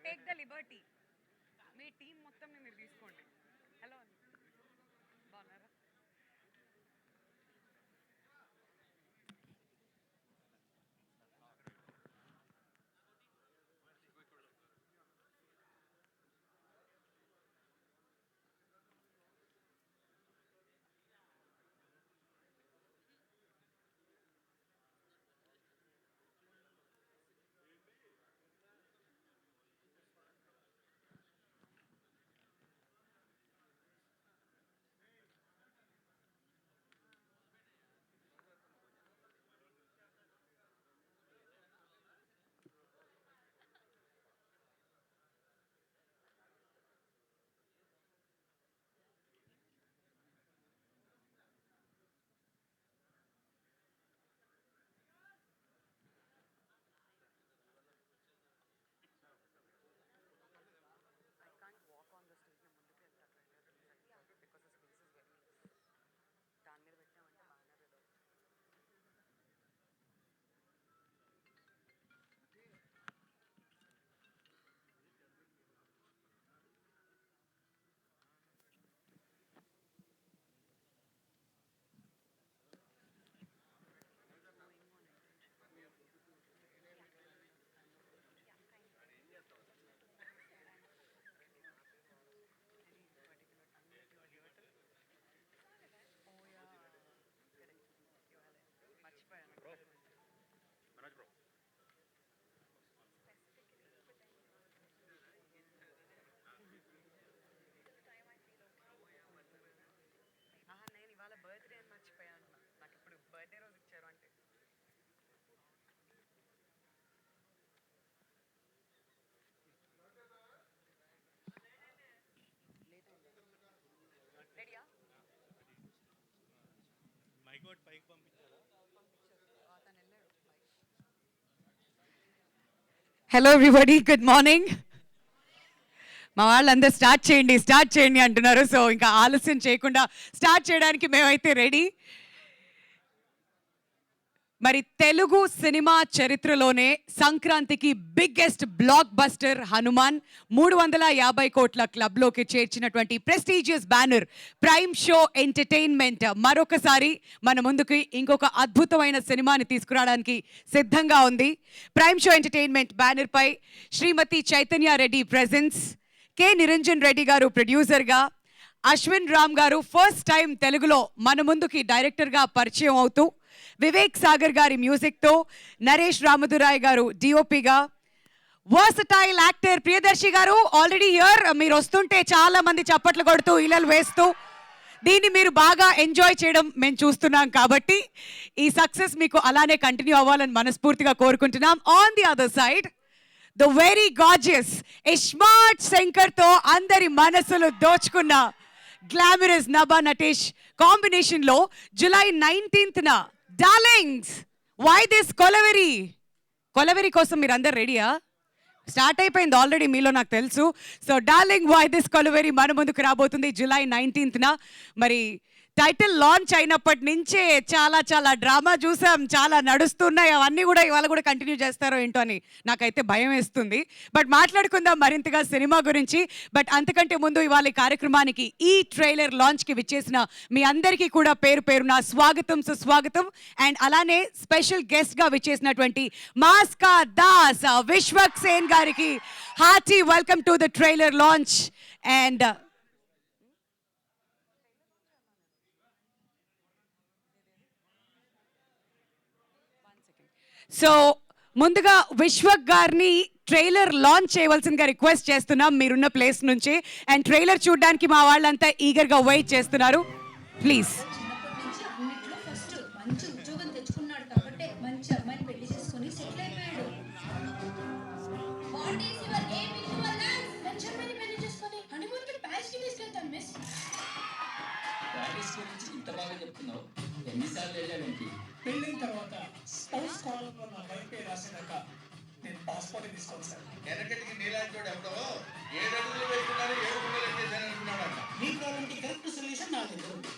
Take the Liberty. Me team మొత్తం మీరు తీసుకోండి. హలో బాగున్నారా? నేను ఇవాళ బర్త్డే అని మర్చిపోయాను. నాకు ఇప్పుడు బర్త్డే రోజు ఇచ్చారు అంటే రెడీయా? మైకోట్ పైకి పంపించారా? తను వెళ్ళాడు. Hello everybody, good morning. మా వాళ్ళందరూ స్టార్ట్ చేయండి అంటున్నారు. సో ఇంకా ఆలస్యం చేయకుండా స్టార్ట్ చేయడానికి మేమైతే రెడీ. మరి తెలుగు సినిమా చరిత్రలోనే సంక్రాంతికి బిగ్గెస్ట్ బ్లాక్ బస్టర్ హనుమాన్ 350 కోట్ల క్లబ్లోకి చేర్చినటువంటి prestigious banner prime show entertainment మరొకసారి మన ముందుకి ఇంకొక అద్భుతమైన సినిమాని తీసుకురావడానికి సిద్ధంగా ఉంది. ప్రైమ్ షో ఎంటర్టైన్మెంట్ బ్యానర్ పై శ్రీమతి చైతన్య రెడ్డి ప్రెజెన్స్, కె నిరంజన్ రెడ్డి గారు ప్రొడ్యూసర్గా, అశ్విన్ రామ్ గారు ఫస్ట్ టైం తెలుగులో మన ముందుకి డైరెక్టర్గా పరిచయం అవుతూ, వివేక్ సాగర్ గారి మ్యూజిక్తో, నరేష్ రామదురాయ్ గారు డిఓపిగా, వర్సటైల్ యాక్టర్ ప్రియదర్శి గారు ఆల్రెడీ హియర్. మీరు వస్తుంటే చాలా మంది చప్పట్లు కొడుతూ ఇలలు వేస్తూ దీన్ని మీరు బాగా ఎంజాయ్ చేయడం మేము చూస్తున్నాం. కాబట్టి ఈ సక్సెస్ మీకు అలానే కంటిన్యూ అవ్వాలని మనస్ఫూర్తిగా కోరుకుంటున్నాం. On the other side the very gorgeous ismart శంకర్తో అందరి మనసులు దోచుకున్న గ్లామరస్ నభా నటేష్ కాంబినేషన్లో జూలై 19న డార్లింగ్స్ వై దిస్ కొలవెరీ కోసం మీరు అందరు రెడీయా? స్టార్ట్ అయిపోయింది ఆల్రెడీ మీలో నాకు తెలుసు. So darling why this Kolaveri మన ముందుకు రాబోతుంది జూలై 19న. మరి టైటిల్ లాంచ్ అయినప్పటి నుంచే చాలా చాలా డ్రామా చూసాం, చాలా నడుస్తున్నాయి. అవన్నీ కూడా ఇవాళ కూడా కంటిన్యూ చేస్తారో ఏంటో అని నాకైతే భయం వేస్తుంది. బట్ మాట్లాడుకుందాం మరింతగా సినిమా గురించి. బట్ అంతకంటే ముందు ఇవాళ కార్యక్రమానికి ఈ ట్రైలర్ లాంచ్కి విచ్చేసిన మీ అందరికీ కూడా పేరు పేరున స్వాగతం, సుస్వాగతం. అండ్ అలానే స్పెషల్ గెస్ట్గా విచ్చేసినటువంటి మాస్కా దాస్ విశ్వక్ సేన్ గారికి hearty welcome to the trailer launch. And so ముందుగా విశ్వక్ గారిని ట్రైలర్ లాంచ్ చేయవలసిందిగా రిక్వెస్ట్ చేస్తున్నాం మీరున్న ప్లేస్ నుంచి. అండ్ ట్రైలర్ చూడడానికి మా వాళ్ళంతా ఈగర్గా వెయిట్ చేస్తున్నారు. ప్లీజ్. మంచి ఉద్యోగం తెచ్చుకున్నాడు కాబట్టి మంచి అమ్మాయిని పెళ్లి చేసుకొని సెటిల్ అయిపోయాడు. What is your aim in your life? మంచి అమ్మాయిని పెళ్లి చేసుకొని హనీమూన్ కి ప్యారిస్ కి తీసుకెళ్తాం మిస్. ప్యారిస్ గురించి ఇంత బాగా చెప్తున్నావు, ఎన్నిసార్లు వెళ్ళావేంటి? పెళ్ళిన తర్వాత స్పౌస్ కాలంలో నా వైఫ్ రాసినాక నేను పాస్పోర్ట్ తీసుకోవాలి సార్. వెనకటికి నీలాంటి ఎవడో 7 అడుగులు వేసుకున్నారు, 7 గుండెలు ఎట్టేసాను అనుకున్నాడు. మీ ప్రాబ్లంకి కరెక్ట్ సొల్యూషన్ నా దగ్గర ఉంది.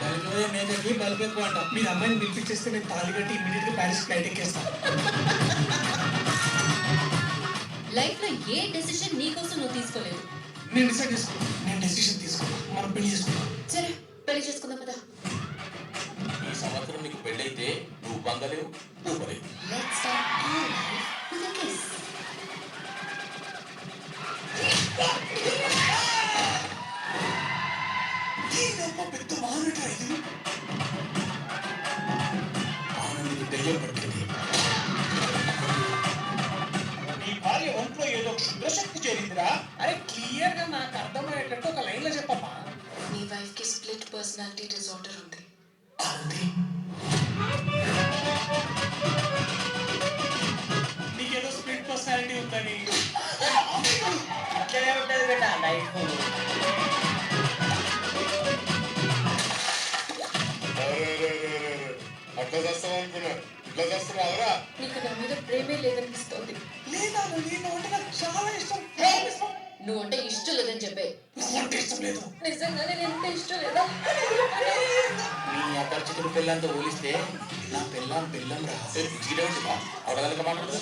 బల్బే మీదకి బల్బ్ ఎక్కువ అంట. మీరు అమ్మాయిని పిలిపించేస్తే నేను తాళి కట్టి ఇమీడియట్ గా ప్యారిస్ ఫ్లైట్ ఎక్కేస్తాను. లైఫ్ లో ఏ డెసిషన్ నీకోసం నువ్వు తీసుకోలేదు. నేను డిసైడ్ చేసుకున్నా, నేను డెసిషన్ తీసుకున్నా, మనం పెళ్లి చేసుకున్నాం. సరే పెళ్లి చేసుకుందాం కదా. ఈ సంవత్సరం నీకు పెళ్ళైతే నువ్వు బంగలేవు ఊపలేవు. Let's start our life with a kiss. పెద్ద మానట ఇది. ఆనందికి దెయ్యం పట్టింది. నీ భార్య ఒంట్లో ఏదో క్షుద్రశక్తి చేరిందిరా. అరే క్లియర్ గా నాకు అర్థమయ్యేటట్టు ఒక లైన్ లో చెప్పమ్మా. నీ వైఫ్ కి స్ప్లిట్ పర్సనాలిటీ డిజార్డర్ ఉంది. నీకేదో స్ప్లిట్ పర్సనాలిటీ ఉందని. అట్లనే ఉంటుంది బేట లైఫ్. అట్లా చేస్తావు అనుకున్నా, ఇట్లా చేస్తున్నావురా? నీకు నా మీద ప్రేమే లేదనిపిస్తోంది. లేదా నేను అంటే నాకు చాలా ఇష్టం. నువ్వు అంటే ఇష్టం లేదని చెప్పే. అంటే ఇష్టం లేదు. నిజంగానే నేను ఇష్టం లేదా? నీ అపరిచితుడు పిల్లంతో పోలిస్తే నా పిల్లం పిల్లం రా. పిచ్చిగిడేవుడిగా అవడగలక మాట్లాడదు.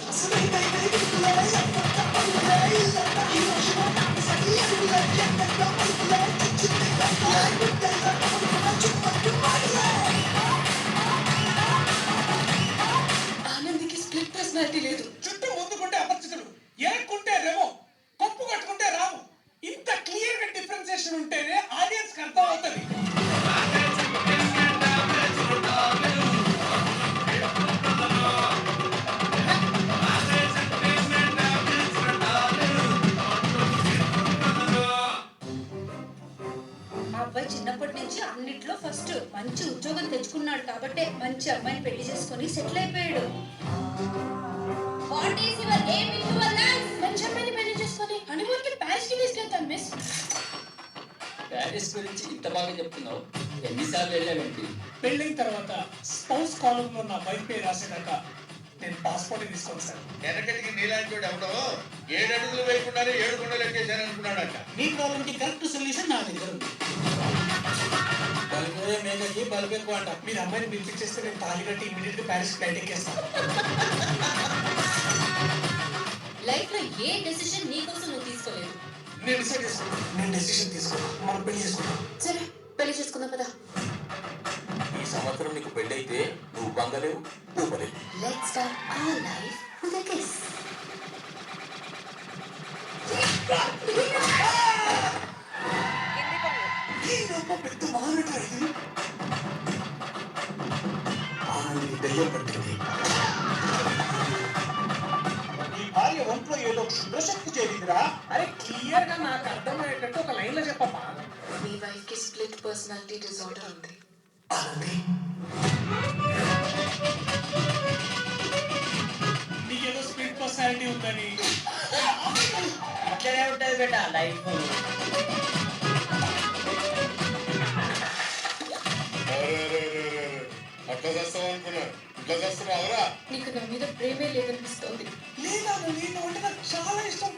ఆనందికి స్ప్లిట్ పర్సనాలిటీ లేదు. చుట్టూ ముందుకుంటే అపరిచితుడు, ఎరుక్కుంటే రెమో, కప్పు కట్టుకుంటే రాము. ఇంత క్లియర్ గా డిఫరెన్సియేషన్ ఉంటేనే ఆడియన్స్ కి అర్థం అవుతుంది. అబ్బాయి చిన్నప్పటి నుంచి అన్నిట్లో ఫస్ట్ మంచి ఉద్యోగం తెచ్చుకున్నాడు కాబట్టే మంచి అమ్మాయిని పెళ్లి చేసుకొని సెటిల్ అయిపోయాడు. What is your aim in your life? మంచి అమ్మాయిని పెళ్లి చేసుకొని హనీమూన్ కి ప్యారిస్ కి తీసుకెళ్తాను మిస్. ప్యారిస్ గురించి ఇంత బాగా చెప్తున్నావు, ఎన్నిసార్లు వెళ్ళావేంటి? పెళ్ళైన తర్వాత స్పౌస్ కాలంలో నా వైఫ్ పేరు రాసేదాకా నేను పాస్పోర్ట్ తీసుకొస్తాను. వెనకటికి నీలాంటి వాడు ఎవడో 7 అడుగులు వేయకుండానే 7 గుండెలు ఎక్కేసాను అనుకున్నాడంట. మీ ప్రాబ్లం కి కరెక్ట్ సొల్యూషన్ నా దగ్గర ఉంది. బల్బే మేకకి బల్బ్ ఎక్కువ అంట. మీరు అమ్మాయిని పిలిపించేస్తే నేను తాళి కట్టి ఇమీడియట్ గా ప్యారిస్ ఫ్లైట్ ఎక్కేస్తాను. లైఫ్ లో ఏ డెసిషన్ నీకోసం నువ్వు తీసుకోలేదు. నేను డిసైడ్ చేసుకున్నా, నేను డెసిషన్ తీసుకున్నా, మనం పెళ్లి చేసుకున్నాం. సరే పెళ్లి చేసుకుందాం కదా. ఈ సంవత్సరం నీకు పెళ్ళైతే నువ్వు బంగలేవు ఊపలేవు. Let's start our life with a kiss. పెద్ద మానట ఇది. ఆనందికి దెయ్యం పట్టింది. నీ భార్య ఒంట్లో ఏదో క్షుద్రశక్తి చేరిందిరా. అరే క్లియర్ గా నాకు అర్థమయ్యేటట్టు ఒక లైన్ లో చెప్పమ్మా. నీ వైఫ్ కి స్ప్లిట్ పర్సనాలిటీ డిజార్డర్ ఉంది. నీకేదో స్ప్లిట్ పర్సనాలిటీ ఉందని. అట్లనే ఉంటుంది బేట లైఫ్. అట్లా చేస్తావు అనుకున్నా, ఇట్లా చేస్తున్నావురా? నీకు నా మీద ప్రేమే లేదనిపిస్తోంది. లేదా నేను అంటే నాకు చాలా ఇష్టం.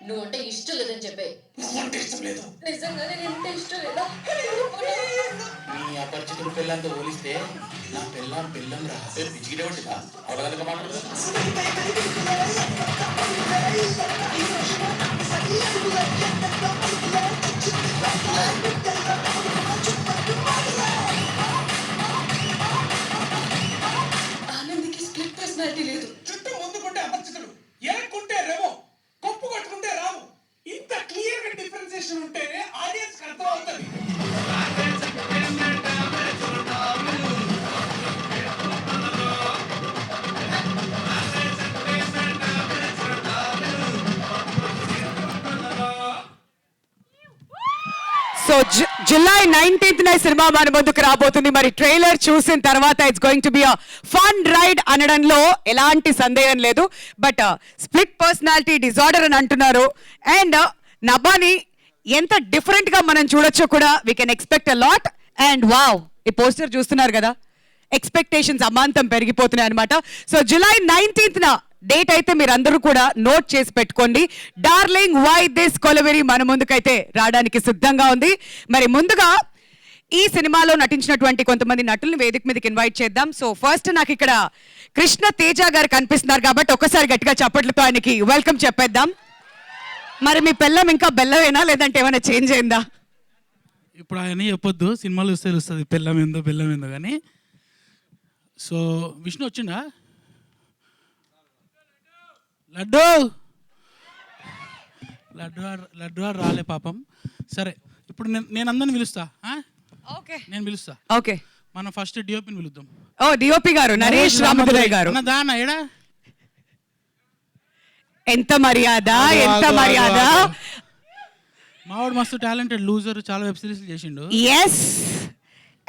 నువ్వు అంటే ఇష్టం లేదని చెప్పే. అంటే ఇష్టం లేదు. నిజంగానే నేను ఇష్టం లేదా? నీ అపరిచితుడు పిల్లంతో పోలిస్తే నా పిల్లం పిల్లం రా. పిచ్చిగిడేవుడిగా అవడగలక మాట్లాడదు. ఆనందికి స్ప్లిట్ పర్సనాలిటీ లేదు. చుట్టూ ముందుకుంటే అపరిచితుడు, ఎరుక్కుంటే రెమో, కప్పు కట్టుకుంటే రాము. ఇంత క్లియర్ గా డిఫరెన్సియేషన్ ఉంటేనే ఆడియన్స్ కి అర్థం అవుతుంది. సో జూలై 19th సినిమా మన ముందుకు రాబోతుంది. మరి ట్రైలర్ చూసిన తర్వాత it's going to be a fun ride అనడంలో ఎలాంటి సందేహం లేదు. బట్ స్ప్లిట్ పర్సనాలిటీ డిజార్డర్ అని అంటున్నారు. అండ్ నభాని ఎంత డిఫరెంట్ గా మనం చూడొచ్చో కూడా we can expect a lot. And wow, ఈ పోస్టర్ చూస్తున్నారు కదా, ఎక్స్పెక్టేషన్స్ అమాంతం పెరిగిపోతున్నాయి అనమాట. సో జూలై 19th డేట్ అయితే మీరందరూ కూడా నోట్ చేసి పెట్టుకోండి. డార్లింగ్ వై దిస్ కొలవెరీ మన ముందుకైతే రావడానికి సిద్ధంగా ఉంది. మరి ముందుగా ఈ సినిమాలో నటించినటువంటి కొంతమంది నటుల్ని వేదిక మీదకి ఇన్వైట్ చేద్దాం. సో ఫస్ట్ నాకు ఇక్కడ కృష్ణ తేజ గారు కనిపిస్తున్నారు కాబట్టి ఒక్కసారి గట్టిగా చప్పట్లతో ఆయనకి వెల్కమ్ చెప్పేద్దాం. మరి మీ పెళ్ళం ఇంకా బెల్లమేనా లేదంటే ఏమైనా చేంజ్ అయిందా? ఇప్పుడు ఆయన చెప్పొద్దు, సినిమాలు చూస్తే తెలుస్తుంది బెల్లం ఏందో కానీ. సో విష్ణు వచ్చిండా? లడ్డు లడ్డు రాలే పాపం. సరే ఇప్పుడు నేను అందరిని పిలుస్తా. ఓకే నేను పిలుస్తా. ఓకే, మనం ఫస్ట్ డిఓపిని పిలుద్దాం. ఓ డిఓపి గారు నరేష్ రామదురై గారు. దానా ఎడా ఎంత మర్యాద, ఎంత మర్యాద. మావాడు మస్తు టాలెంటెడ్ లూజర్, చాలా వెబ్ సిరీస్ చేసిండు. ఎస్,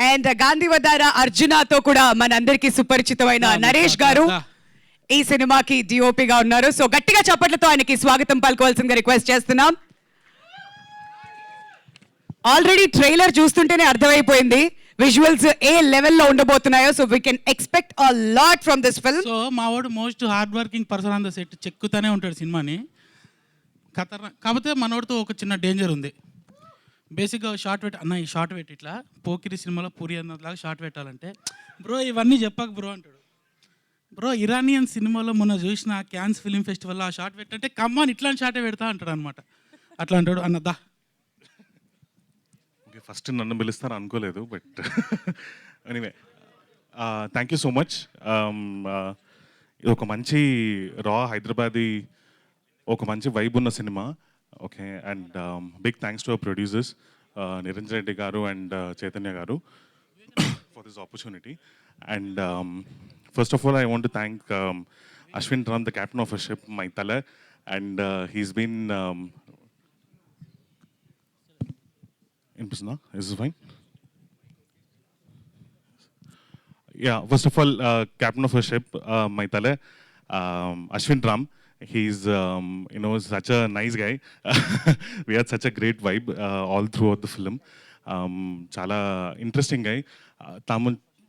అండ్ గాంధీవదార అర్జునతో కూడా మనందరికీ సుపరిచితమైన నరేష్ గారు ఈ సినిమాకి డిఓపిగా ఉన్నారు. సో గట్టిగా చప్పట్లతో ఆయనకి స్వాగతం పలుకోవాల్సిందిగా రిక్వెస్ట్ చేస్తున్నాం. ఆల్రెడీ ట్రైలర్ చూస్తుంటేనే అర్థమైపోయింది విజువల్స్ ఏ లెవెల్లో ఉండబోతున్నాయో. So we can expect a lot from this film. So మావాడు most hard working person on the set, చెక్కుతానే ఉంటాడు సినిమాని. కాకపోతే మనోడితో ఒక చిన్న డేంజర్ ఉంది. బేసిక్గా షార్ట్ అన్న ఈ షార్ట్ పెట్టి ఇట్లా పోకిరి సినిమాలో పూరి అన్నట్లాగా షార్ట్ పెట్టాలంటే బ్రో ఇవన్నీ చెప్పాక బ్రో అంటాడు. బ్రో ఇరానియన్ సినిమాలో మొన్న చూసిన క్యాన్స్ ఫిలిం ఫెస్టివల్లో ఆ షార్ట్ పెట్టంటే కమ్మాన్ ఇట్లాంటి షార్టే పెడతా అంటాడు అనమాట. అట్లా అంటాడు అన్నదా. ఓకే, ఫస్ట్ నన్ను పిలుస్తారు అనుకోలేదు, but anyway thank you so much. ఇది ఒక మంచి రా హైదరాబాదీ, ఒక మంచి వైబ్ ఉన్న సినిమా. Okay, and big thanks to our producers Niranjan Reddy గారు అండ్ చైతన్య గారు for this opportunity. And first of all I want to thank Ashwin Ram, the captain of a ship, my tala, and he's been is this fine? Yeah, first of all, captain of a ship, my tala, Ashwin Ram. He's such a nice guy. We had such a great vibe all throughout the film. Chala interesting guy.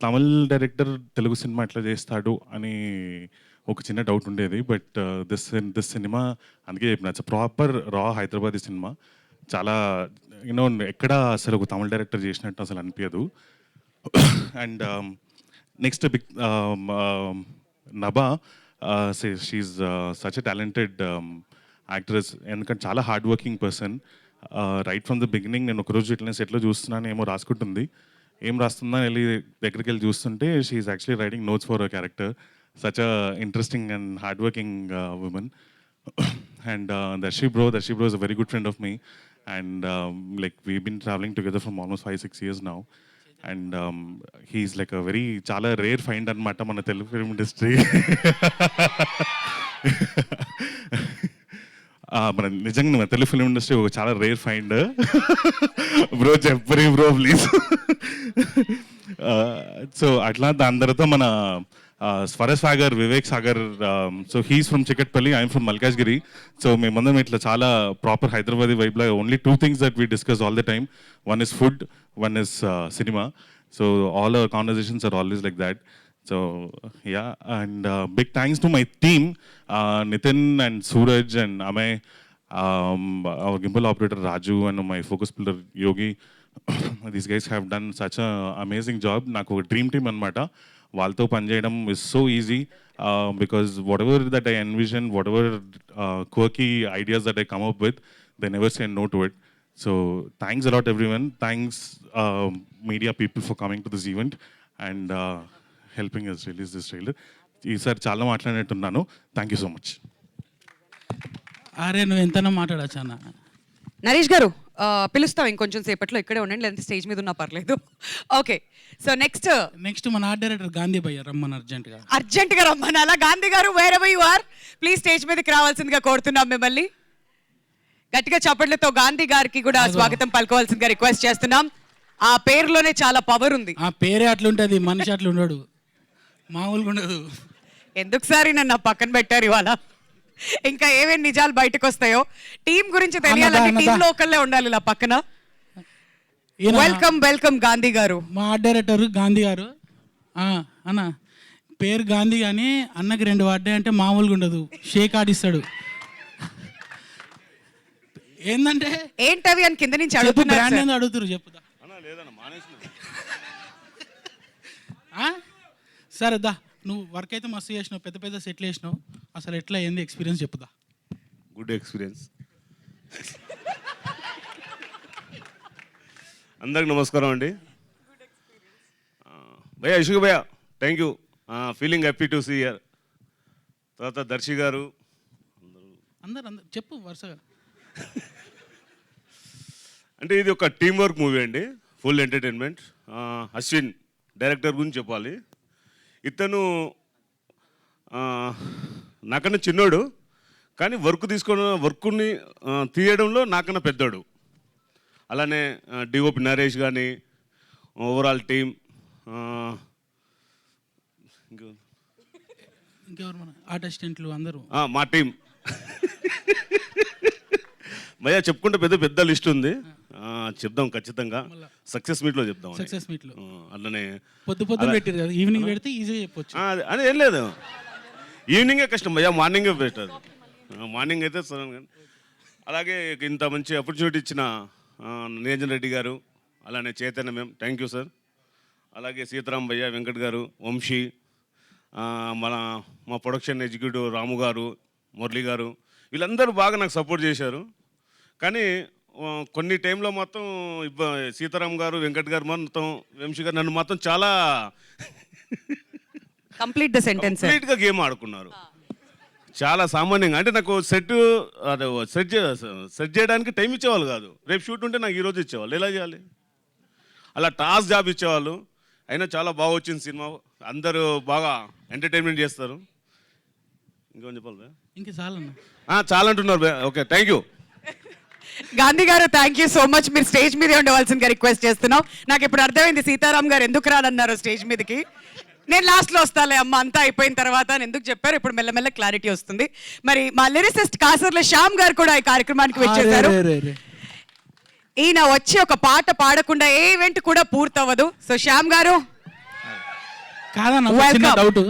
Tamil director Telugu cinema ఎట్లా చేస్తాడు అని ఒక చిన్న doubt ఉండేది, but this cinema అందుకే చెప్పిన it's proper రా Hyderabadi cinema. చాలా ఎక్కడ అసలు ఒక తమిళ్ డైరెక్టర్ చేసినట్టు అసలు అనిపించదు. And next big Nabha, she such a talented actress. ఎందుకంటే చాలా hard working person. Right from the beginning నేను ఒకరోజు ఇట్లనే సెట్లో చూస్తున్నాను, ఏమో రాసుకుంటుంది. ఏం రాస్తుందని వెళ్ళి దగ్గరికి వెళ్ళి చూస్తుంటే she actually writing notes for a character. Such a interesting and hard working women. And Darshi bro is a very good friend of me, and like we've been traveling together from almost 5-6 years now, and he's like a very chala rare find anamata mana Telugu film industry. మన నిజంగా మన Telugu film industry ఒక చాలా rare find. Bro చెప్పరి bro please. So అట్లా దాని తర్వాత మన Swaras Sagar, Vivek Sagar. So he's from Chikkadpally, I'm from Malkajgiri. So మేమందరం ఇట్లా చాలా ప్రాపర్ హైదరాబాదీ వైబ్లో only 2 things that we discuss all the time. One is food, one is cinema. So all our conversations are always like that. So yeah, and big thanks to my team, Nitin and Suraj and Amay, our gimbal operator Raju, and my focus builder Yogi. These guys have done such an amazing job. Naku dream team anamata. Valto pancheyadam is so easy because whatever that I envision, whatever quirky ideas that I come up with, they never say no to it. So thanks a lot everyone. Thanks media people for coming to this event and helping us release this trailer. ఈసారి చాలా మాట్లాడినట్టున్నాను. Thank you so much. అరే నువ్వు ఎంతనో మాట్లాడచ్చు అన్న. నరేష్ గారు పిలుస్తాం ఇంకొంచెం సేపట్లో, ఇక్కడే ఉండండి, లేదంటే స్టేజ్ మీద ఉన్నా పర్లేదు. ఓకే, సో నెక్స్ట్ మన ఆర్ట్ డైరెక్టర్ గాంధీ భయ్య రమ్మని అర్జెంట్గా రమ్మనాలా? గాంధీ గారు wherever you are, please stage మీదకి రావాల్సిందిగా కోరుతున్నాం మిమ్మల్ని. గట్టిగా చప్పట్లతో గాంధీ గారికి కూడా స్వాగతం పలుకోవాల్సిందిగా రిక్వెస్ట్ చేస్తున్నాం. ఆ పేరులోనే చాలా పవర్ ఉంది. ఆ పేరే అట్లుంటది, మనిషి అట్లా ఉండడు, మామూలుగా ఉండదు. ఎందుకు సారి నన్ను పక్కన పెట్టారు ఇవాళ? ఇంకా ఏమేమి నిజాలు బయటకు వస్తాయో టీం గురించి తెలియాలంటే టీం లో ఒకళ్ళే ఉండాలి ఇలా పక్కన. వెల్కమ్ గాంధీ గారు. మా ఆర్ట్ డైరెక్టర్ గాంధీ గారు. అన్న పేరు గాంధీ కానీ అన్నకి 2 వాడ్డాయి అంటే మామూలుగా ఉండదు, షేక్ ఆడిస్తాడు. ఏంటంటే ఏంటవి అని కింద నుంచి అడుగుతున్నారు. అడుగుతారు చెప్పుదా. లేదన్న మానేసిన. సరే దా, నువ్వు వర్క్ అయితే మస్తు చేసినావు, పెద్ద పెద్ద సెట్లు వేసినావు. అసలు ఎట్లా ఏంది ఎక్స్పీరియన్స్ చెప్పుదా. Good experience. అందరికి నమస్కారం అండి. భయ్యా ఇషుక్ భయ్యా, thank you. Feeling happy to see here. తర్వాత దర్శి గారు, అందరు చెప్పు వరుసగా. అంటే ఇది ఒక టీమ్ వర్క్ మూవీ అండి, ఫుల్ ఎంటర్టైన్మెంట్. అశ్విన్ డైరెక్టర్ గురించి చెప్పాలి. ఇతను నాకన్నా చిన్నోడు, కానీ వర్క్ని తీయడంలో నాకన్నా పెద్దోడు. అలానే డిఓపి నరేష్ కానీ, ఓవరాల్ టీమ్, ఇంకెవరు మన ఆర్ట్ అసిస్టెంట్లు అందరూ మా టీం. భయ్యా చెప్పుకుంటే పెద్ద పెద్ద లిస్ట్ ఉంది, చెప్దాం ఖచ్చితంగా. సక్సెస్ మీట్లో చెప్దాం. సక్సెస్ మీట్లో అట్లనే పొద్దున పెట్టారు కదా, ఈవినింగ్ పెడితే ఈజీగా చెప్పొచ్చు. అని ఏం లేదు, ఈవినింగే కష్టం భయ్యా, మార్నింగే బెటర్. మార్నింగ్ అయితే సరే. అలాగే ఇంత మంచి ఆపర్చునిటీ ఇచ్చిన నిరంజన్ రెడ్డి గారు, అలానే Chaitanya ma'am, thank you sir. అలాగే సీతారాం భయ్య, వెంకట్ గారు, వంశీ, మా ప్రొడక్షన్ ఎగ్జిక్యూటివ్ రాము గారు, మురళి గారు, వీళ్ళందరూ బాగా నాకు సపోర్ట్ చేశారు. కానీ కొన్ని టైంలో మొత్తం సీతారాం గారు, వెంకట్ గారు, మొత్తం వంశీ గారు నన్ను మొత్తం చాలా కంప్లీట్ ద సెంటెన్స్. కంప్లీట్గా గేమ్ ఆడుకున్నారు. చాలా సామాన్యంగా, అంటే నాకు సెట్ చేయడానికి టైం ఇచ్చేవాళ్ళు కాదు. రేపు షూట్ ఉంటే నాకు ఈరోజు ఇచ్చేవాళ్ళు, ఎలా చేయాలి అలా టాస్క్ జాబ్ ఇచ్చేవాళ్ళు. అయినా చాలా బాగా వచ్చింది సినిమా, అందరూ బాగా ఎంటర్టైన్మెంట్ చేస్తారు. ఇంకేమని చెప్పాలి? ఇంకా చాలా చాలా అంటున్నారు. Okay, thank you. Gandhi garu thank you so much. మీరు స్టేజ్ మీదే ఉండవలసిందిగా రిక్వెస్ట్ చేస్తున్నాం. నాకు ఇప్పుడు అర్థమైంది సీతారాం గారు ఎందుకు రానన్నారు స్టేజ్ మీదకి. నేను లాస్ట్లో వస్తాలే అమ్మ, అంతా అయిపోయిన తర్వాత అని ఎందుకు చెప్పారు, ఇప్పుడు మెల్లమెల్ల క్లారిటీ వస్తుంది. మరి మా లిరిసిస్ట్ కాసర్ల శ్యామ్ గారు కూడా ఈ కార్యక్రమానికి వచ్చేసారు. ఈయన వచ్చి ఒక పాట పాడకుండా ఏ ఈవెంట్ కూడా పూర్తవ్వదు. సో శ్యామ్ గారు కాదన్న, చిన్న డౌట్.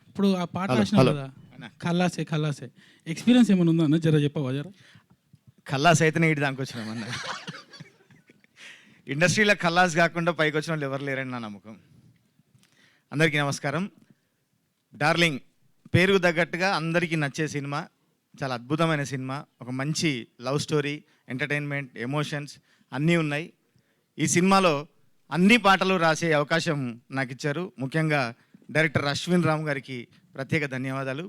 ఇప్పుడు ఆ పాట రాసినా హలో. కదా, ఖల్లాసే ఎక్స్పీరియన్స్ ఏమైనా ఉందా అన్న, జర చెప్పవా జర. ఖల్లాస్ అయితేనే ఇటు దానికి వచ్చినామన్న. ఇండస్ట్రీలో ఖల్లాస్ కాకుండా పైకి వచ్చిన వాళ్ళు ఎవరు లేరని నా నమ్మకం. అందరికీ నమస్కారం. డార్లింగ్ పేరుకు తగ్గట్టుగా అందరికీ నచ్చే సినిమా, చాలా అద్భుతమైన సినిమా. ఒక మంచి లవ్ స్టోరీ, ఎంటర్టైన్మెంట్, ఎమోషన్స్ అన్నీ ఉన్నాయి. ఈ సినిమాలో అన్ని పాటలు రాసే అవకాశం నాకు ఇచ్చారు. ముఖ్యంగా డైరెక్టర్ అశ్విన్ రామ్ గారికి ప్రత్యేక ధన్యవాదాలు.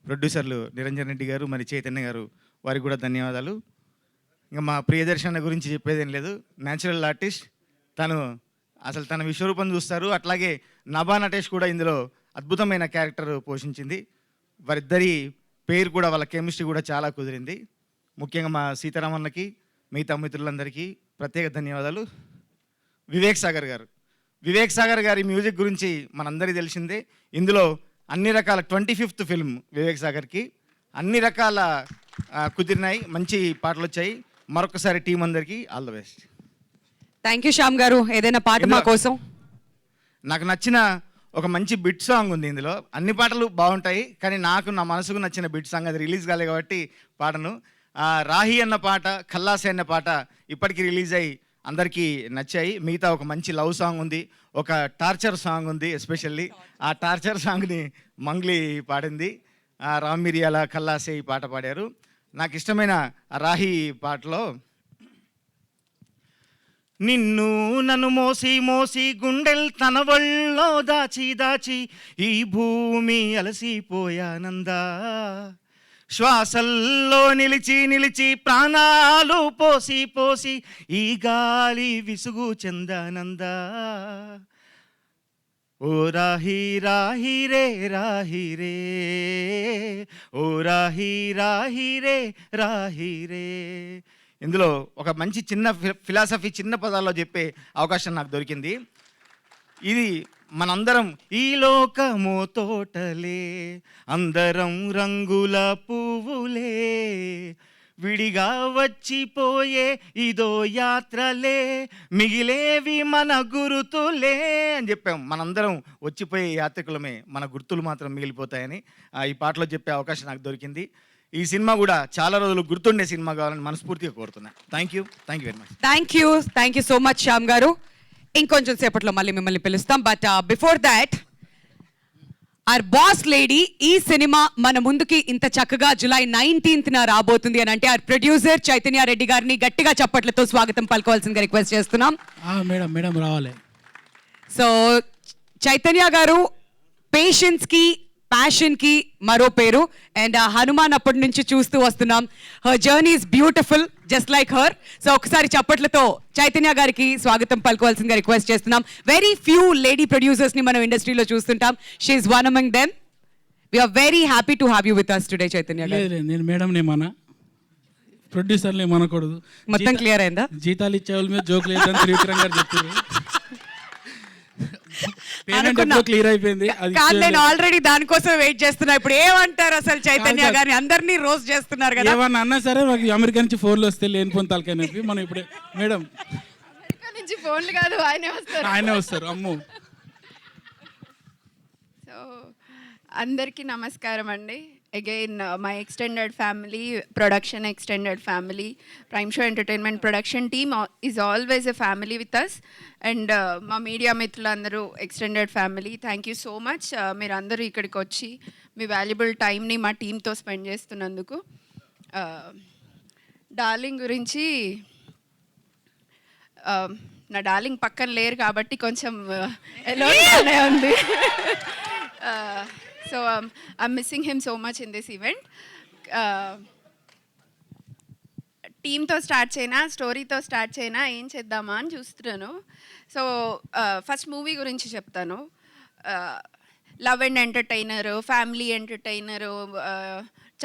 ప్రొడ్యూసర్లు నిరంజన్ రెడ్డి గారు, మరి చైతన్య గారు, వారికి కూడా ధన్యవాదాలు. ఇంకా మా ప్రియదర్శన గురించి చెప్పేదేం లేదు, న్యాచురల్ ఆర్టిస్ట్. తన విశ్వరూపం చూస్తారు. అట్లాగే నభా నటేష్ కూడా ఇందులో అద్భుతమైన క్యారెక్టర్ పోషించింది. వారిద్దరి పేరు కూడా, వాళ్ళ కెమిస్ట్రీ కూడా చాలా కుదిరింది. ముఖ్యంగా మా సీతారామన్నకి, మిగతా మిత్రులందరికీ ప్రత్యేక ధన్యవాదాలు. వివేక్ సాగర్ గారి మ్యూజిక్ గురించి మనందరికీ తెలిసిందే. ఇందులో అన్ని రకాల 25th ఫిల్మ్ వివేక్ సాగర్కి, అన్ని రకాల కుదిరినాయి, మంచి పాటలు వచ్చాయి. మరొకసారి టీం అందరికీ all the best. Thank you Shyam గారు. ఏదైనా పాట మా కోసం. నాకు నచ్చిన ఒక మంచి బిట్ సాంగ్ ఉంది ఇందులో. అన్ని పాటలు బాగుంటాయి, కానీ నా మనసుకు నచ్చిన బిట్ సాంగ్, అది రిలీజ్ కాలే కాబట్టి పాటను. రాహి అన్న పాట, ఖల్లాసే అన్న పాట ఇప్పటికీ రిలీజ్ అయ్యి అందరికీ నచ్చాయి. మిగతా ఒక మంచి లవ్ సాంగ్ ఉంది, ఒక టార్చర్ సాంగ్ ఉంది. ఎస్పెషల్లీ ఆ టార్చర్ సాంగ్ని మంగ్లీ పాడింది. రామ్ మిరియాల, ఖల్లాసే ఈ పాట పాడారు. నాకు ఇష్టమైన రాహి పాటలో, నిన్ను నన్ను మోసి మోసి గుండెల్ తన వళ్ళో దాచి దాచి ఈ భూమి అలసిపోయానందా, శ్వాసల్లో నిలిచి నిలిచి ప్రాణాలు పోసి పోసి ఈ గాలి విసుగు చెందానందా, ఓ రాహి రాహి రే రాహి రే, ఓ రాహి రాహి రే రాహి రే. ఇందులో ఒక మంచి చిన్న ఫిలాసఫీ, చిన్న పదాల్లో చెప్పే అవకాశం నాకు దొరికింది. ఇది మనందరం ఈ లోకము తోటలే, అందరం రంగుల పువ్వులే, విడిగా వచ్చిపోయే ఇదో యాత్రలే, మిగిలేవి మన గురుతులే అని చెప్పాం. మనందరం వచ్చిపోయే యాత్రికులమే, మన గుర్తులు మాత్రం మిగిలిపోతాయని ఈ పాటలో చెప్పే అవకాశం నాకు దొరికింది. ఈ సినిమా కూడా చాలా రోజులు గుర్తుండే సినిమా కావాలని మనస్ఫూర్తిగా కోరుతున్నాను. Thank you very much. Thank you so much Shyam గారు. ఇంకొంచెం సేపట్లో మళ్ళీ మిమ్మల్ని పిలుస్తాం. But before that our boss lady ఈ సినిమా మన ముందుకి ఇంత చక్కగా జూలై 19th రాబోతుంది అని అంటే ఆర్ ప్రొడ్యూసర్ చైతన్య రెడ్డి గారిని గట్టిగా చప్పట్లతో స్వాగతం పలుకోవాల్సిందిగా రిక్వెస్ట్ చేస్తున్నాం. మేడం రావాలి. సో చైతన్య గారు పేషెన్స్ కి ప్యాషన్ కి మరో పేరు. అండ్ హనుమాన్ అప్పటి నుంచి చూస్తూ వస్తున్నాం. Her journey is beautiful just like her. So ఒకసారి చప్పట్లతో చైతన్య గారికి స్వాగతం పలుకోవాల్సిందిగా రిక్వెస్ట్ చేస్తున్నాం. వెరీ ఫ్యూ లేడీ ప్రొడ్యూసర్స్ ని మనం ఇండస్ట్రీలో చూస్తుంటాం. She is one among them. We are very happy to have you with us today Chaitanya garu. లేదు నేను మేడంని ఏమన్నా ప్రొడ్యూసర్లు ఏమనకూడదు. మొత్తం క్లియర్ అయిందా? జీతాలు ఇచ్చే వాళ్ళ మీద జోకులు వేద్దాం త్రివిక్రమ్ గారు చెప్పారు. క్లియర్ అయిపోయింది. కాదు, నేను ఆల్రెడీ దానికోసం వెయిట్ చేస్తున్నా. ఇప్పుడు ఏమంటారు అసలు చైతన్య గారిని? అందరినీ రోజ్ చేస్తున్నారు కదా. ఏమన్నా అన్నా సరే మాకు అమెరికా నుంచి ఫోన్లు వస్తే లేని పొంది తలకైనవి. మనం ఇప్పుడే మేడం అమెరికా నుంచి ఫోన్లు కాదు, ఆయనే వస్తారు. అమ్మో. సో అందరికీ నమస్కారం అండి. Again my extended family, production extended family, prime show entertainment production team is always a family with us. And మా మీడియా మిత్రులందరూ extended family. Thank you so much. మీరు అందరూ ఇక్కడికి వచ్చి మీ వాల్యుబుల్ టైంని మా టీంతో స్పెండ్ చేస్తున్నందుకు. డార్లింగ్ గురించి, నా డార్లింగ్ పక్కన లేరు కాబట్టి కొంచెం ఎలోనే ఉంది. So I'm missing him so much in this event. టీమ్తో స్టార్ట్ చేయనా, స్టోరీతో స్టార్ట్ చేయనా, ఏం చేద్దామా అని చూస్తున్నాను. సో ఫస్ట్ మూవీ గురించి చెప్తాను. Love and entertainer, family entertainer,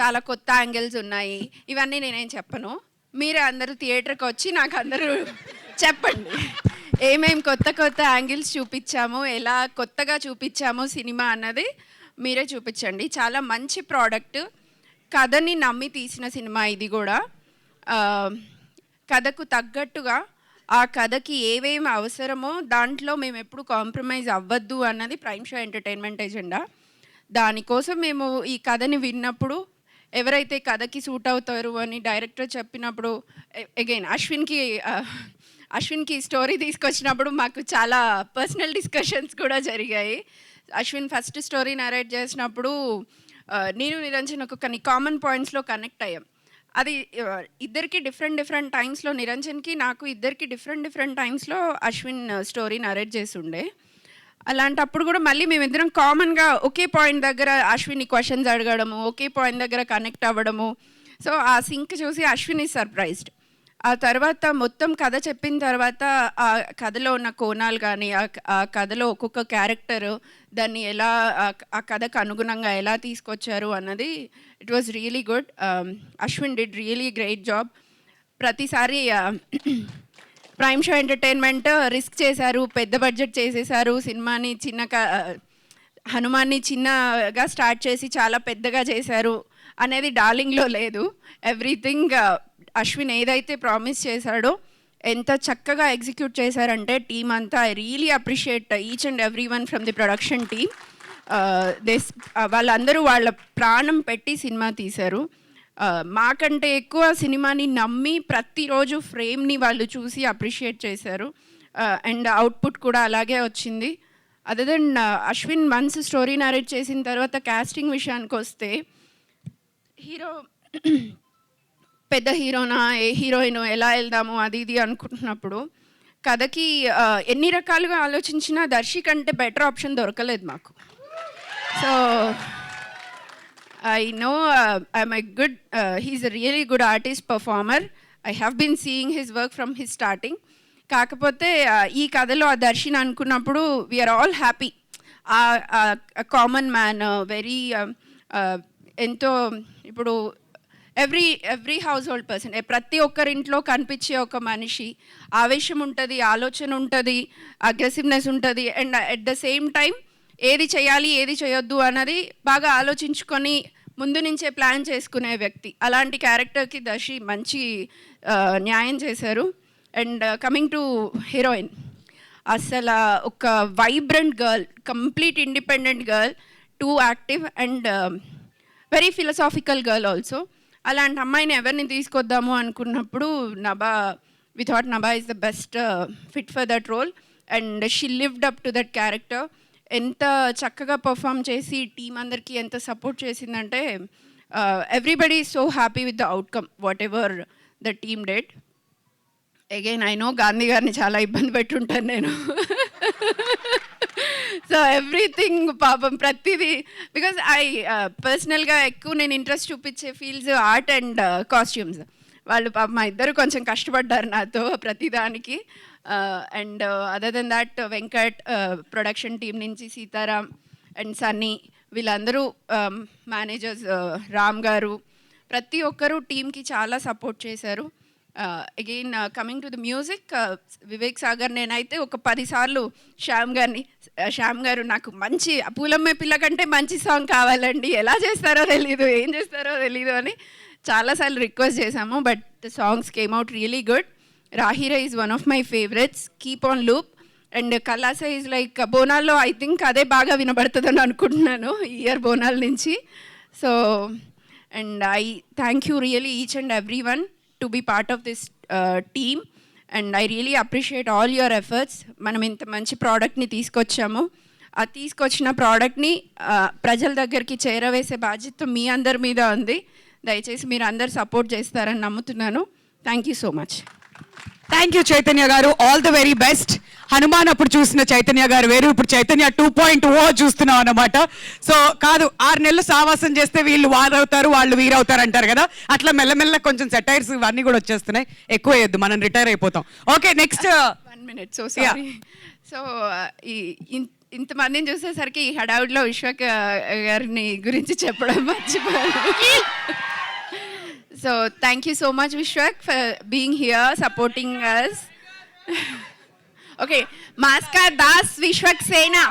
చాలా కొత్త యాంగిల్స్ ఉన్నాయి. ఇవన్నీ నేనేం చెప్పను. మీరే అందరూ థియేటర్కి వచ్చి నాకు అందరూ చెప్పండి ఏమేం కొత్త యాంగిల్స్ చూపించాము, ఎలా కొత్తగా చూపించాము సినిమా అన్నది మీరే చూపించండి. చాలా మంచి ప్రోడక్ట్, కథని నమ్మి తీసిన సినిమా ఇది కూడా. కథకు తగ్గట్టుగా ఆ కథకి ఏవేమి అవసరమో దాంట్లో మేము ఎప్పుడు కాంప్రమైజ్ అవ్వద్దు అన్నది ప్రైమ్ షో ఎంటర్టైన్మెంట్ ఎజెండా. దానికోసం మేము ఈ కథని విన్నప్పుడు ఎవరైతే కథకి సూట్ అవుతారు అని డైరెక్టర్ చెప్పినప్పుడు, అగైన్ అశ్విన్కి స్టోరీ తీసుకొచ్చినప్పుడు మాకు చాలా పర్సనల్ డిస్కషన్స్ కూడా జరిగాయి. అశ్విన్ ఫస్ట్ స్టోరీ నరేట్ చేసినప్పుడు నేను నిరంజన్ కొన్ని కామన్ పాయింట్స్లో కనెక్ట్ అయ్యాం. అది ఇద్దరికి డిఫరెంట్ టైమ్స్లో, నిరంజన్కి నాకు ఇద్దరికి డిఫరెంట్ టైమ్స్లో అశ్విన్ స్టోరీ నరేట్ చేసి ఉండే. అలాంటప్పుడు కూడా మళ్ళీ మేమిద్దరం కామన్గా ఒకే పాయింట్ దగ్గర అశ్విన్ని క్వశ్చన్స్ అడగడము, ఒకే పాయింట్ దగ్గర కనెక్ట్ అవ్వడము. సో ఆ సింక్ చూసి అశ్విన్ ఈజ్ సర్ప్రైజ్డ్. ఆ తర్వాత మొత్తం కథ చెప్పిన తర్వాత ఆ కథలో ఉన్న కోణాలు కానీ, ఆ కథలో ఒక్కొక్క క్యారెక్టర్ దాన్ని ఎలా ఆ కథకు అనుగుణంగా ఎలా తీసుకొచ్చారు అన్నది it was really good. Ashwin did really great job. ప్రతిసారి ప్రైమ్ షో ఎంటర్టైన్మెంట్ రిస్క్ చేశారు, పెద్ద బడ్జెట్ చేసేసారు సినిమాని. హనుమాన్ని చిన్నగా స్టార్ట్ చేసి చాలా పెద్దగా చేశారు అనేది డార్లింగ్లో లేదు. ఎవ్రీథింగ్ అశ్విన్ ఏదైతే ప్రామిస్ చేశాడో ఎంత చక్కగా ఎగ్జిక్యూట్ చేశారంటే టీమ్ అంతా. I really appreciate each and every one from the production team. వాళ్ళందరూ వాళ్ళ ప్రాణం పెట్టి సినిమా తీశారు. మాకంటే ఎక్కువ సినిమాని నమ్మి ప్రతిరోజు ఫ్రేమ్ని వాళ్ళు చూసి అప్రిషియేట్ చేశారు. అండ్ అవుట్పుట్ కూడా అలాగే వచ్చింది. Other than Ashwin once story narrate చేసిన తర్వాత కాస్టింగ్ విషయానికి వస్తే, హీరో పెద్ద హీరోనా, ఏ హీరోయిన్, ఎలా వెళ్దాము అది ఇది అనుకుంటున్నప్పుడు కథకి ఎన్ని రకాలుగా ఆలోచించినా దర్శి కంటే బెటర్ ఆప్షన్ దొరకలేదు మాకు. So I know I'm a good, he is a really good artist, performer. I have been seeing his work from his starting. కాకపోతే ఈ కథలో ఆ దర్శిని అనుకున్నప్పుడు we are all happy. Common man, very ఎంతో ఇప్పుడు ఎవ్రీ హౌస్ హోల్డ్ పర్సన్, ప్రతి ఒక్కరింట్లో కనిపించే ఒక మనిషి. ఆవేశం ఉంటుంది, ఆలోచన ఉంటుంది, అగ్రెసివ్నెస్ ఉంటుంది. And at the same time ఏది చేయాలి ఏది చేయొద్దు అన్నది బాగా ఆలోచించుకొని ముందు నుంచే ప్లాన్ చేసుకునే వ్యక్తి. అలాంటి క్యారెక్టర్కి దర్శి మంచి న్యాయం చేశారు. అండ్ కమింగ్ టు హీరోయిన్, అసలు ఒక vibrant girl, complete independent girl, two active and very philosophical girl also. అలాంటి అమ్మాయిని ఎవరిని తీసుకొద్దాము అనుకున్నప్పుడు we thought Nabha is the best fit for that role, and she lived up to that character. ఎంత చక్కగా perform చేసి team అందరికీ ఎంత support చేసిందంటే everybody is so happy with the outcome what ever the team dead. Again I know Gandhi గారిని చాలా ఇబ్బంది పెట్టుంటాను నేను. సో ఎవ్రీథింగ్ పాపం ప్రతిదీ, బికాజ్ పర్సనల్గా ఎక్కువ నేను ఇంట్రెస్ట్ చూపించే ఫీల్డ్స్ ఆర్ట్ అండ్ కాస్ట్యూమ్స్. వాళ్ళు పాపం మా ఇద్దరు కొంచెం కష్టపడ్డారు నాతో ప్రతిదానికి. And other than that Venkat, production team నుంచి సీతారాం అండ్ సన్నీ, వీళ్ళందరూ మేనేజర్స్, రామ్ గారు, ప్రతి ఒక్కరూ టీంకి చాలా సపోర్ట్ చేశారు. Again coming to the music, Vivek Sagar, నేనైతే ఒక 10 సార్లు శ్యామ్ గారు నాకు మంచి పూలమ్మే పిల్ల కంటే మంచి సాంగ్ కావాలండి, ఎలా చేస్తారో తెలీదు, ఏం చేస్తారో తెలీదు అని చాలాసార్లు రిక్వెస్ట్ చేశాము. But the songs came out really good. Rahira is one of my favourites, keep on loop. And Kalasa is like బోనాల్లో ఐ థింక్ అదే బాగా వినబడుతుందని అనుకుంటున్నాను ఈ ఇయర్ బోనాల నుంచి. So and I thank you really each and every one to be part of this team, and I really appreciate all your efforts. మనం ఇంత మంచి ప్రోడక్ట్ని తీసుకొచ్చాము, ఆ తీసుకొచ్చిన ప్రోడక్ట్ని ప్రజల దగ్గరికి చేరవేసే బాధ్యత మీ అందరి మీద ఉంది. దయచేసి మీరు అందరు సపోర్ట్ చేస్తారని నమ్ముతున్నాను. Thank you so much. Thank you Chaitanya garu, all the very best. Hanuman అప్పుడు చూసిన చైతన్య గారు వేరు, ఇప్పుడు చైతన్య 2.0 చూస్తున్నాం అన్నమాట. సో కాదు, 6 నెలలు సావాసం చేస్తే వీళ్ళు వారవుతారు, వాళ్ళు వీరవుతారు అంటారు కదా, అట్లా మెల్లమెల్ల కొంచెం సెటైర్స్ ఇవన్నీ కూడా వచ్చేస్తున్నాయి. ఎక్కువ వేయద్దు, మనం రిటైర్ అయిపోతాం. Okay, next 1 minute. So sorry. So ఇంతమందిని చూసేసరికి ఈ హడావుడిలో విశ్వక్ గారిని గురించి చెప్పడం మర్చిపోయాను. So thank you so much Vishwak for being here supporting us. Okay, Mass Ka Das Vishwak Sena.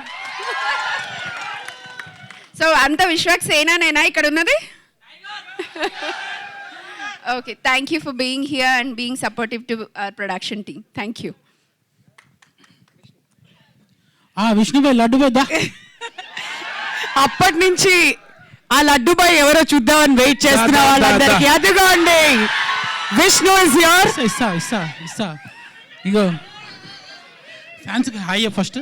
So అంత విశ్వక్ సేనా నేనా ఇక్కడ ఉన్నది? Okay, thank you for being here and being supportive to our production team. Thank you. Vishnubhai Laddubhai దా. అప్పటి నుంచి ఆ లడ్డుబాయ్ ఎవరో చూద్దామని వెయిట్ చేస్తున్న వాళ్ళందరికీ అదిగోండి, విష్ణు ఇస్ హియర్. ఇస్తా ఇగో ఫ్యాన్స్కి హాయ్ ఫస్ట్.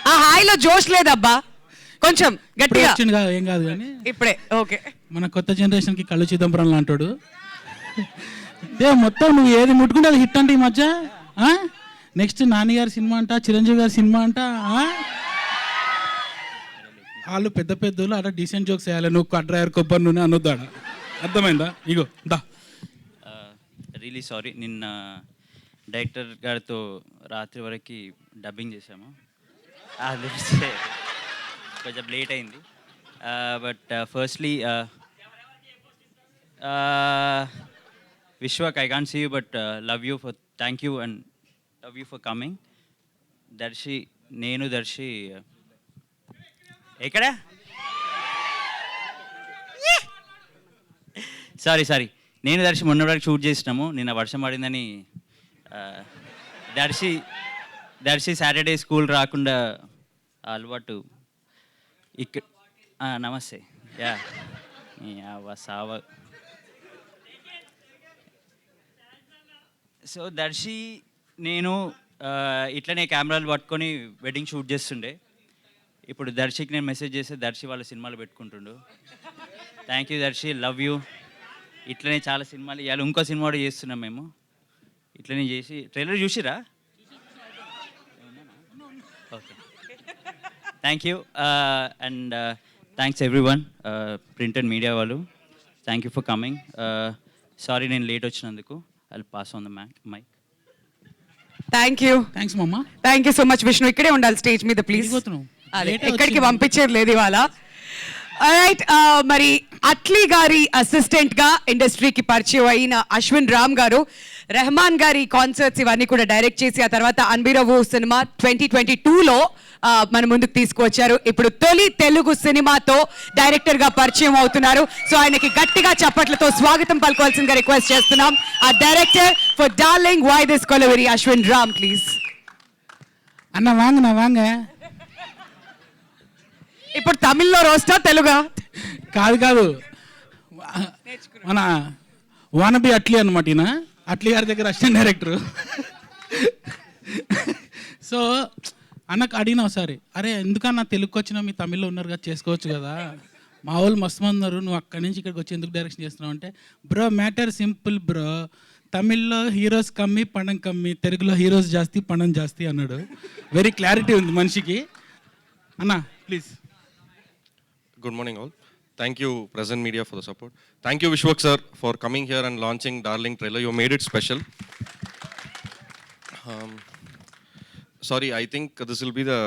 ఆ హాయిలో జోష్ లేదబ్బా, కొంచెం గట్టిగా. ఏం కాదు కానీ ఇప్పుడే ఓకే. మన కొత్త జనరేషన్కి కళ్ళు చిదంబరం లాంటాడు. మొత్తం నువ్వు ఏది ముట్టుకుంటే అది హిట్ అంటే ఈ మధ్య. నెక్స్ట్ నాన్నగారి సినిమా అంట, చిరంజీవి గారి సినిమా అంట. వాళ్ళు పెద్ద పెద్దోళ్ళు అలా డీసెంట్ జోక్స్ వేయాలి, నువ్వు కడ్రాయర్ కొబ్బరి నూనె అనొద్దాడ. అర్థమైందా? ఇగో దా. రియలీ సారీ, నిన్న డైరెక్టర్ గారితో రాత్రి వరకు డబ్బింగ్ చేశాము, అది కొంచెం లేట్ అయింది. But firstly Vishwak, I can't see you but love you for, thank you and love you for coming. Darshi, నేను దర్శి ఎక్కడ? సారీ, నేను దర్శి మొన్న వరకు షూట్ చేసినాము. నిన్న వర్షం పడిందని దర్శి సాటర్డే స్కూల్ రాకుండా అలవాటు ఇక్కడ. నమస్తే. సావ. సో దర్శి నేను ఇట్లనే కెమెరాలు పట్టుకొని వెడ్డింగ్ షూట్ చేస్తుండే. ఇప్పుడు దర్శికి నేను మెసేజ్ చేస్తే దర్శి వాళ్ళ సినిమాలు పెట్టుకుంటుండు. Thank you Darshi, love you. ఇట్లనే చాలా సినిమాలు, ఇవాళ ఇంకో సినిమా కూడా చేస్తున్నాం మేము. ఇట్లనే చేసి ట్రైలర్ చూసిరా? Okay, thank you and thanks everyone, print and media వాళ్ళు. Thank you for coming. Sorry నేను లేట్ వచ్చినందుకు. I will pass on the mic. Thank you. Thanks మమ్మా. Thank you so much Vishnu. ఇక్కడే ఉండాలి స్టేజ్ మీద ప్లీజ్. ఎక్కడికి పంపించేది లేదు ఇవాళ. రైట్, మరి అట్లీ గారి అసిస్టెంట్ గా ఇండస్ట్రీకి పరిచయం అయిన అశ్విన్ రామ్ గారు రెహమాన్ గారి కాన్సర్ట్స్ ఇవన్నీ కూడా డైరెక్ట్ చేసి ఆ తర్వాత అన్బిరవు సినిమా 2022లో మన ముందుకు తీసుకువచ్చారు. ఇప్పుడు తొలి తెలుగు సినిమాతో డైరెక్టర్ గా పరిచయం అవుతున్నారు. సో ఆయనకి గట్టిగా చప్పట్లతో స్వాగతం పలుకోవాల్సిందిగా రిక్వెస్ట్ చేస్తున్నాం. ఆ director for darling why this Kolaveri, Ashwin Ram please. అన్న వాంగ. ఇప్పుడు తమిళ్లో రోస్టా తెలుగా? కాదు మన వానబి అట్లీ అనమాట. ఈయన అట్లీ గారి దగ్గర అసిస్టెంట్ డైరెక్టర్. సో అన్నకు అడిగినా ఒకసారి, అరే ఎందుకన్నా తెలుగుకి వచ్చినా మీ తమిళ్లో ఉన్నారు కదా, చేసుకోవచ్చు కదా, మా వాళ్ళు మస్తు మంది ఉన్నారు, నువ్వు అక్కడి నుంచి ఇక్కడికి వచ్చి ఎందుకు డైరెక్షన్ చేస్తున్నావు అంటే, బ్రో మ్యాటర్ సింపుల్ బ్రో, తమిళ్లో హీరోస్ కమ్మి పణం కమ్మి, తెలుగులో హీరోస్ జాస్తి పణం జాస్తి అన్నాడు. వెరీ క్లారిటీ ఉంది మనిషికి. అన్న please. Good morning, all. Thank you, present media, for the support. Thank you, Vishwak sir, for coming here and launching Darling trailer. You made it special. Sorry, I think this will be the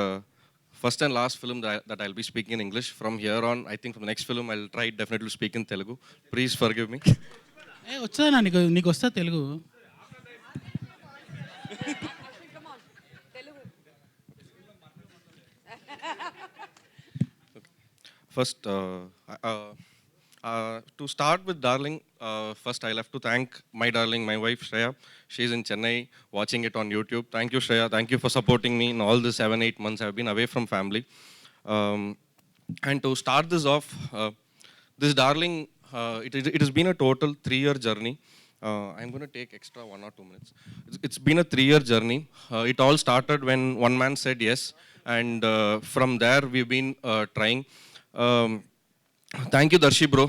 first and last film that I'll be speaking in English. From here on, I think from the next film, I'll try definitely to speak in Telugu. Please forgive me. వచ్చా నీకు వస్తా Telugu? First, to start with Darling, first I'll have to thank my darling, my wife Shreya. She's in Chennai watching it on YouTube. Thank you, Shreya. Thank you for supporting me in all the 7-8 months I've been away from family. And to start this off, this Darling, it has been a total 3-year journey. I'm going to take extra 1 or 2 minutes. It's been a 3-year journey. It all started when one man said yes, and from there we've been trying. Thank you, Darshi bro.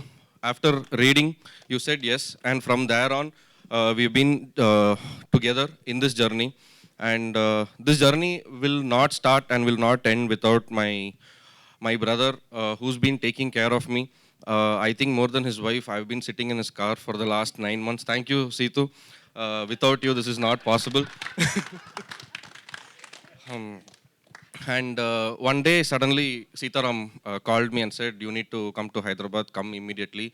After reading, you said yes, and from there on, we've been together in this journey. And this journey will not start and will not end without my brother, who's been taking care of me. I think more than his wife, I've been sitting in his car for the last 9 months. Thank you, Seetu. Without you, this is not possible. And one day, suddenly, Sitaram called me and said, you need to come to Hyderabad, come immediately.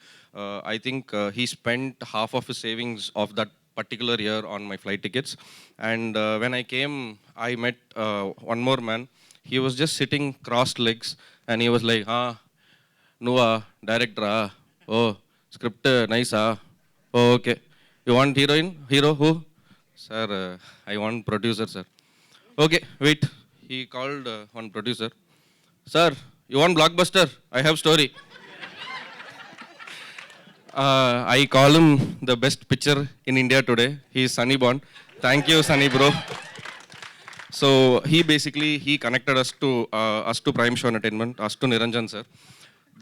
I think he spent half of his savings of that particular year on my flight tickets. And when I came, I met one more man. He was just sitting crossed legs, and he was like, Nuva, director, oh, script nice, oh, okay. You want heroine? Hero, who? Sir, I want producer, sir. Okay, wait. He called one producer. Sir, you want blockbuster? I have story. I call him the best pitcher in India today. He is Sunny Bond. Thank you, Sunny bro. So he connected us to Prime Show Entertainment, us to Niranjan sir.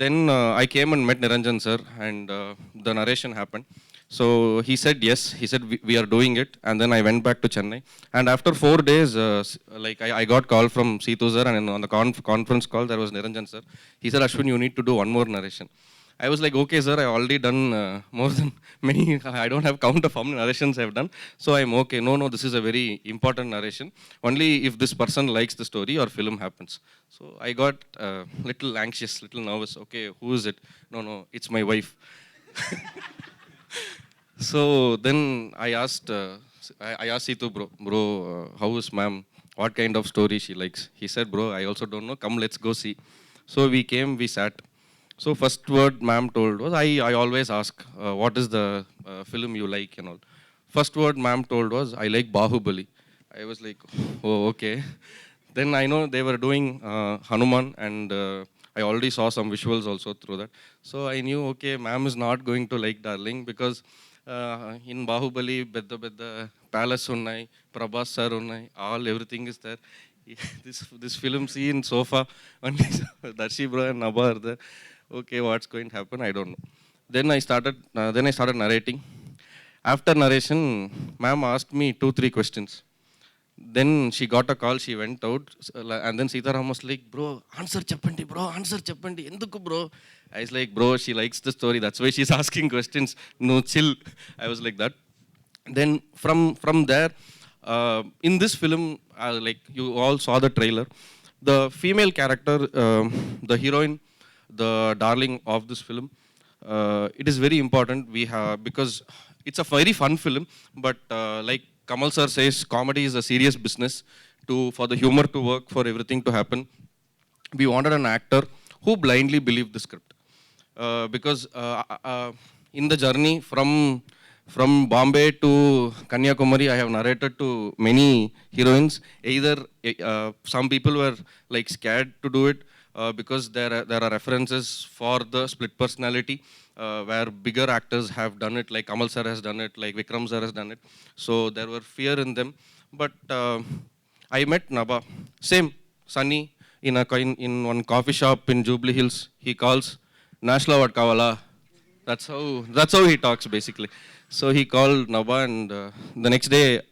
Then I came and met Niranjan sir, and the narration happened. So he said yes, he said we are doing it, and then I went back to Chennai. And after 4 days, I got call from Seetu sir, and on the conference call there was Niranjan sir. He said, Ashwin, you need to do one more narration. I was like, okay sir, I already done more than many, I don't have count of how many narrations I've done, so I'm okay. No, this is a very important narration. Only if this person likes the story or film happens. So I got little anxious, little nervous. Okay, who is it? No, it's my wife. So then I asked Seetu, bro, how is ma'am? What kind of story she likes? He said, bro, I also don't know. Come, let's go see. So we came, we sat. So first word ma'am told was, I always ask, what is the film you like and all. First word ma'am told was, I like Bahubali. I was like, oh, okay. Then I know they were doing Hanuman, and I already saw some visuals also through that. So I knew, okay, ma'am is not going to like Darling, because in Bahubali, bedda palace unnai, Prabhas sir unnai, everything is there. This film scene, sofa, only Darshi bro and Nabha are there. Okay, what's going to happen? I don't know. Then I started narrating. After narration, ma'am asked me 2-3 questions. Then she got a call, she went out, and then Sitaram was like, bro, answer cheppandi, enduku bro? I was like, bro, she likes the story, that's why she's asking questions. No, chill. I was like that. Then from there, in this film, like you all saw the trailer, the female character, the heroine, the darling of this film, it is very important. We have, because it's a very fun film, but like Kamal sir says, comedy is a serious business. For the humor to work, for everything to happen, we wanted an actor who blindly believed the script. Because in the journey from Bombay to Kanyakumari, I have narrated to many heroines. Either some people were like scared to do it, because there are references for the split personality where bigger actors have done it, like Kamal sir has done it, like Vikram sir has done it. So there were fear in them. But I met Naba, same, Sunny, in one coffee shop in Jubilee Hills. He calls, National Award Kavala. That's how he talks basically. So he called Naba, and the next day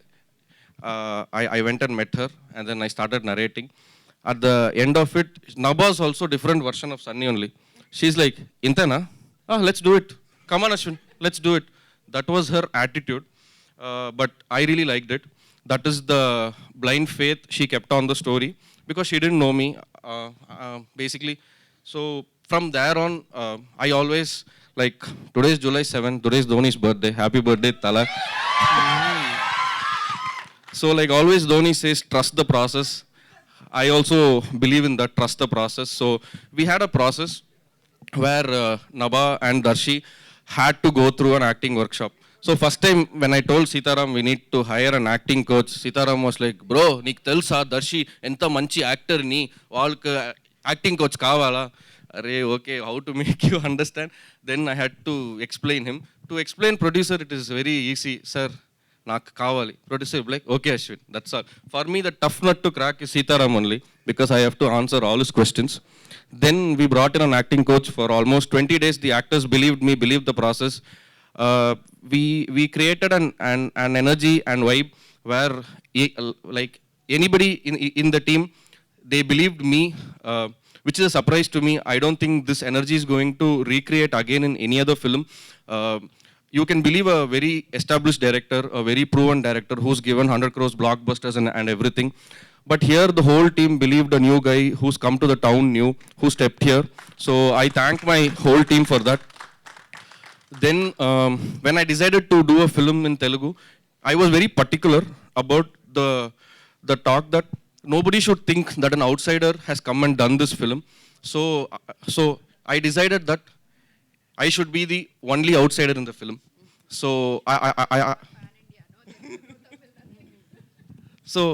I went and met her, and then I started narrating. At the end of it, Naba is also different version of Sunny only. She's like, Intana? Let's do it. Come on, Ashwin, let's do it. That was her attitude, but I really liked it. That is the blind faith she kept on the story, because she didn't know me, basically. So from there on, I always, like, today is July 7th, today is Dhoni's birthday. Happy birthday, Tala. So like always Dhoni says, trust the process. I also believe in that, trust the process. So we had a process where Naba and Darshi had to go through an acting workshop. So first time when I told Sitaram we need to hire an acting coach, Sitaram was like, bro, నీకు తెలుసా దర్శి ఎంత మంచి యాక్టర్ని, వాళ్ళకి acting coach కావాలా? అరే okay, how to make you understand? Then I had to explain him. To explain producer it is very easy, sir నాకు కావాలి. Producer like, okay Ashwin, that's all. For me the tough nut to crack is Sitaram only, because I have to answer all his questions. Then we brought in an acting coach. For almost 20 days, the actors believed me, believed the process. We created an energy and vibe where like anybody in the team, they believed me, which is a surprise to me. I don't think this energy is going to recreate again in any other film. You can believe a very established director, a very proven director who's given 100 crores blockbusters and everything. But here the whole team believed a new guy who's come to the town new, who stepped here. So I thank my whole team for that. Then when I decided to do a film in Telugu, I was very particular about the talk that nobody should think that an outsider has come and done this film. So I decided that I should be the only outsider in the film. So so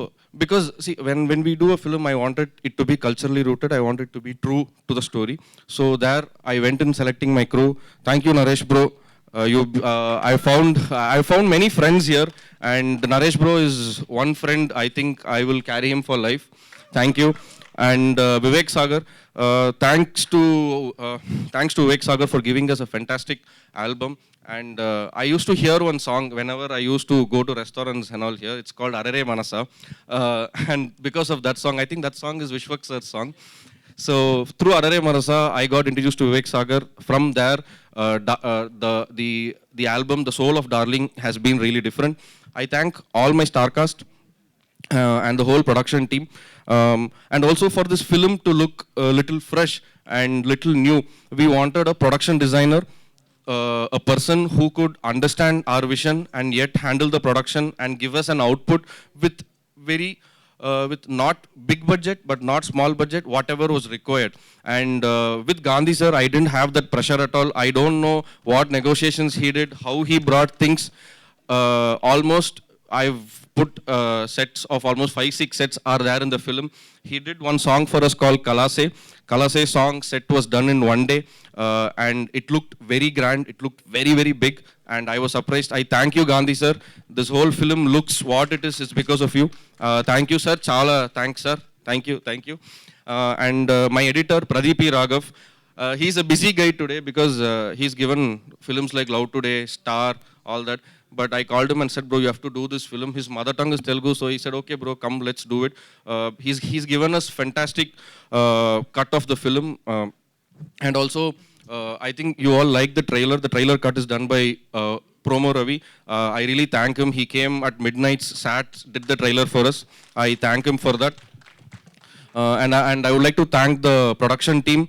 because see, when we do a film, I wanted it to be culturally rooted. I wanted to be true to the story. So there I went in selecting my crew. Thank you, Naresh bro. I found many friends here, and Naresh bro is one friend. I think I will carry him for life. Thank you. And Vivek Sagar, thanks to Vivek Sagar for giving us a fantastic album. And I used to hear one song whenever I used to go to restaurants and all here. It's called Arare Manasa. And because of that song, I think that song is Vishwak sir's song. So through Arare Manasa, I got introduced to Vivek Sagar. From there, the album, The Soul of Darling, has been really different. I thank all my star cast and the whole production team. And also for this film to look a little fresh and little new, we wanted a production designer, a person who could understand our vision and yet handle the production and give us an output with with not big budget but not small budget, whatever was required. And with Gandhi sir, I didn't have that pressure at all. I don't know what negotiations he did, how he brought things. Almost I've put sets of almost 5-6 sets are there in the film. He did one song for us called Kalase. Kalase song set was done in one day, and it looked very grand. It looked very, very big, and I was surprised. I thank you, Gandhi sir. This whole film looks what it is because of you. Thank you, sir. Chala thanks, sir. Thank you. And my editor, Pradeep E. Raghav. He's a busy guy today because he's given films like Love Today, Star, all that. But I called him and said, bro, you have to do this film. His mother tongue is Telugu, so he said, okay, bro, come, let's do it. He's given us fantastic cut of the film. And also, I think you all like the trailer. The trailer cut is done by Promo Ravi. I really thank him. He came at midnight, did the trailer for us. I thank him for that. And I would like to thank the production team.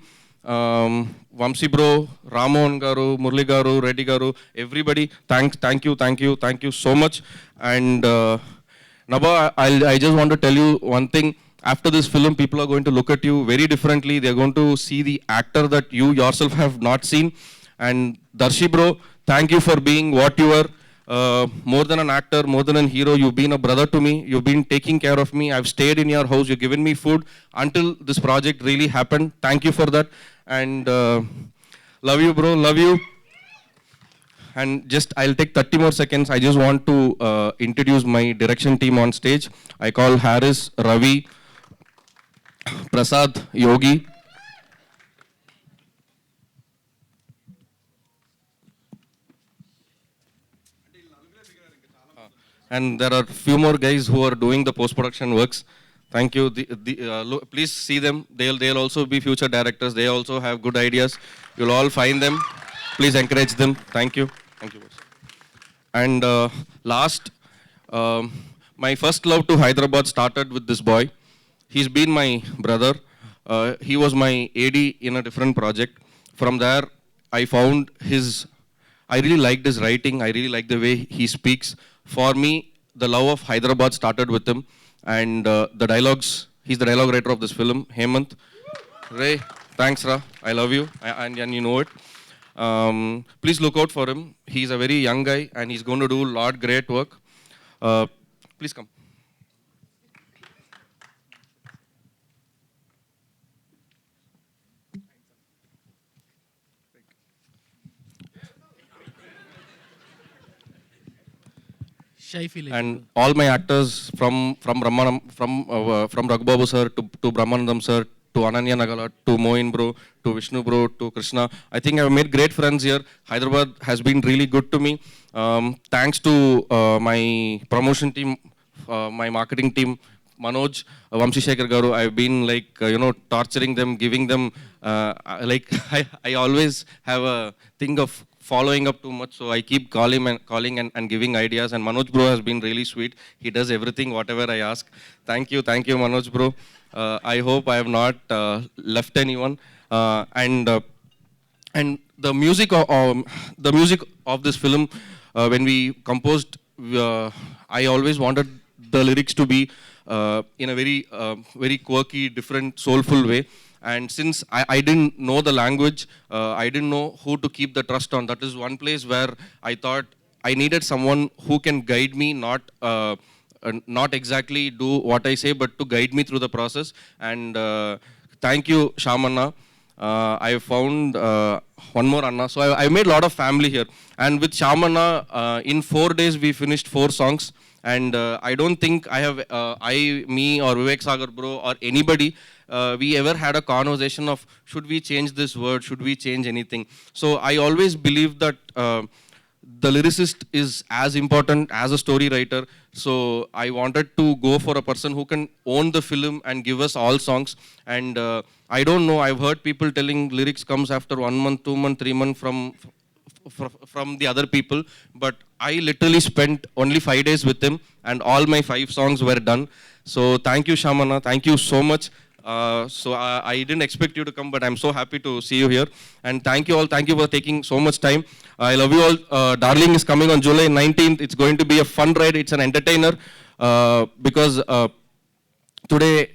Vamsi bro, Ramon garu, Murli garu, Reddy garu, everybody, thank you so much. And Naba, I just want to tell you one thing. After this film, people are going to look at you very differently. They're going to see the actor that you yourself have not seen. And Darshi bro, thank you for being what you are. more than an actor, more than a hero, you've been a brother to me. You've been taking care of me. I've stayed in your house. You've given me food until this project really happened. Thank you for that. And love you, bro. Love you. And just, I'll take 30 more seconds. I just want to introduce my direction team on stage. I call Harris, Ravi, Prasad, Yogi. And there are few more guys who are doing the post-production works. Thank you. Please see them. They'll also be future directors. They also have good ideas. You'll all find them. Please encourage them. Thank you. Thank you. And last, my first love to Hyderabad started with this boy. He's been my brother. He was my AD in a different project. From there, I found I really liked his writing. I really like the way he speaks. For me, the love of Hyderabad started with him. And the dialogues, he's the dialogue writer of this film, Hemant. Ray, thanks, Ra. I love you, and you know it. Please look out for him. He's a very young guy, and he's going to do a lot great work. Please come. Shy feeling. And all my actors from Raghubabu sir to Brahmanandam sir to Ananya Nagala to Moin bro to Vishnu bro to Krishna. I think I've made great friends here. Hyderabad has been really good to me. Thanks to my promotion team, my marketing team, Manoj, Vamsi Shekhar Garu. I've been torturing them, giving them I always have a thing of following up too much, so I keep calling and giving ideas. And Manoj bro has been really sweet. He does everything, whatever I ask. Thank you, Manoj bro. I hope I have not left anyone. And the music of this film, when we composed, I always wanted the lyrics to be in a very quirky, different, soulful way. And since I didn't know the language, I didn't know who to keep the trust on. That is one place where I thought I needed someone who can guide me, not exactly do what I say, but to guide me through the process. And thank you, Shamanna. I found one more Anna. So I made a lot of family here. And with Shamanna, in 4 days, we finished 4 songs. And I don't think I have, me or Vivek Sagar bro or anybody, we ever had a conversation of should we change this word, should we change anything. So I always believe that the lyricist is as important as a story writer. So I wanted to go for a person who can own the film and give us all songs. And I don't know, I've heard people telling lyrics comes after 1 month, 2 months, 3 months from the other people, but I literally spent only 5 days with him and all my 5 songs were done. So thank you, Shamana. Thank you so much. So I didn't expect you to come, but I'm so happy to see you here. And thank you all. Thank you for taking so much time. I love you all. Darling is coming on July 19th. It's going to be a fun ride. It's an entertainer because today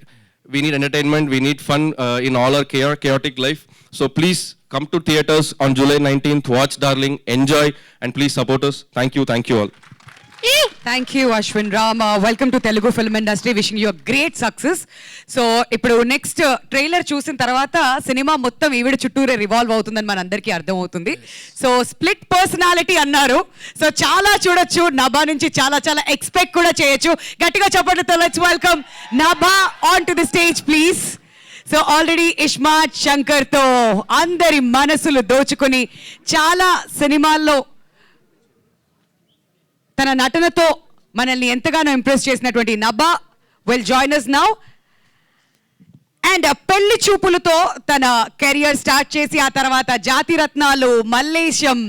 we need entertainment. We need fun in all our chaotic life. So please come to theaters on July 19th. Watch Darling. Enjoy. And please support us. Thank you. Thank you all. Thank you, Ashwin Ram. Welcome to Telugu film industry. Wishing you a great success. So, ఇప్పుడు next trailer చూసిన తర్వాత cinema మొత్తం ఈవిడ చుట్టూరే revolve అవుతుందని మన అందరికీ అర్థమవుతుంది. So split personality అన్నారు. సో చాలా చూడొచ్చు. నభా నుంచి చాలా ఎక్స్పెక్ట్ కూడా చేయొచ్చు. గట్టిగా చెప్పండితో let's welcome Nabha on to the stage please. So already ismart శంకర్తో అందరి మనసులు దోచుకొని చాలా సినిమాల్లో తన నటనతో మనల్ని ఎంతగానో ఇంప్రెస్ చేసినటువంటి Nabha will join us now. And పెళ్లి చూపులతో తన కెరియర్ స్టార్ట్ చేసి ఆ తర్వాత జాతిరత్నాలు, మల్లేశం,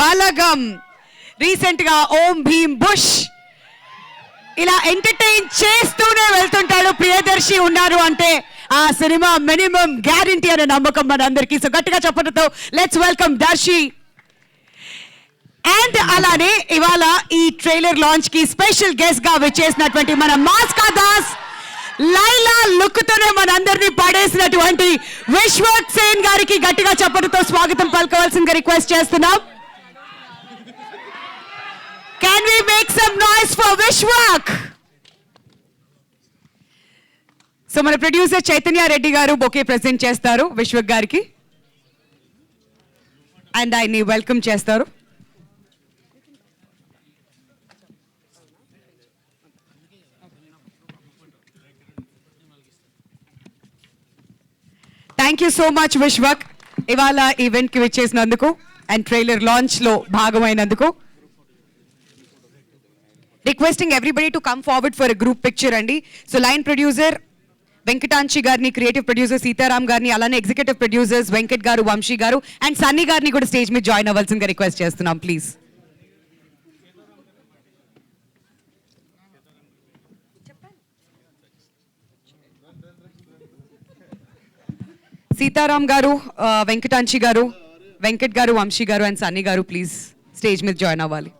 బలగం, రీసెంట్గా ఓం భీమ్ బుష్, ఇలా ఎంటర్టైన్ చేస్తూనే వెళ్తుంటాడు. ప్రియదర్శి ఉన్నారు అంటే ఆ సినిమా మినిమం గ్యారంటీ అనే నమ్మకం మనందరికీ. సో గట్టిగా చెప్పడంతో లెట్స్ వెల్కమ్ దర్శి. అండ్ అలానే ఇవాళ ఈ ట్రైలర్ లాంచ్ కి స్పెషల్ గెస్ట్ గా వచ్చేసినటువంటి మన మాస్కా దాస్, లైలా లుక్ తోనే మనందరినీ పడేసినటువంటి విశ్వక్ సేన్ గారికి గట్టిగా చెప్పడంతో స్వాగతం పలకవలసిందిగా రిక్వెస్ట్ చేస్తున్నాం. Can we make some noise for Vishwak? So మన ప్రొడ్యూసర్ చైతన్య రెడ్డి గారు బొకే ప్రెజెంట్ చేస్తారు విశ్వక్ గారికి అండ్ ఆయన్ని వెల్కమ్ చేస్తారు. Thank you so much Vishwak, ఇవాళ ఈవెంట్కి విచ్చేసినందుకు అండ్ ట్రైలర్ లాంచ్లో భాగమైనందుకు. Requesting everybody to come forward for a group picture అండి. సో లైన్ ప్రొడ్యూసర్ వెంకటాంశి గారిని, క్రియేటివ్ ప్రొడ్యూసర్ సీతారాం గారిని, అలానే ఎగ్జిక్యూటివ్ ప్రొడ్యూసర్స్ వెంకట్ గారు, వంశీ గారు అండ్ సన్నీ గారిని కూడా స్టేజ్ మీద జాయిన్ అవ్వాల్సిందిగా రిక్వెస్ట్ చేస్తున్నాం ప్లీజ్. సీతారాం గారు, వెంకటాంశి గారు, వెంకట్ గారు, వంశీ గారు అండ్ సన్నీ గారు ప్లీజ్ స్టేజ్ మీద జాయిన్ అవ్వాలి.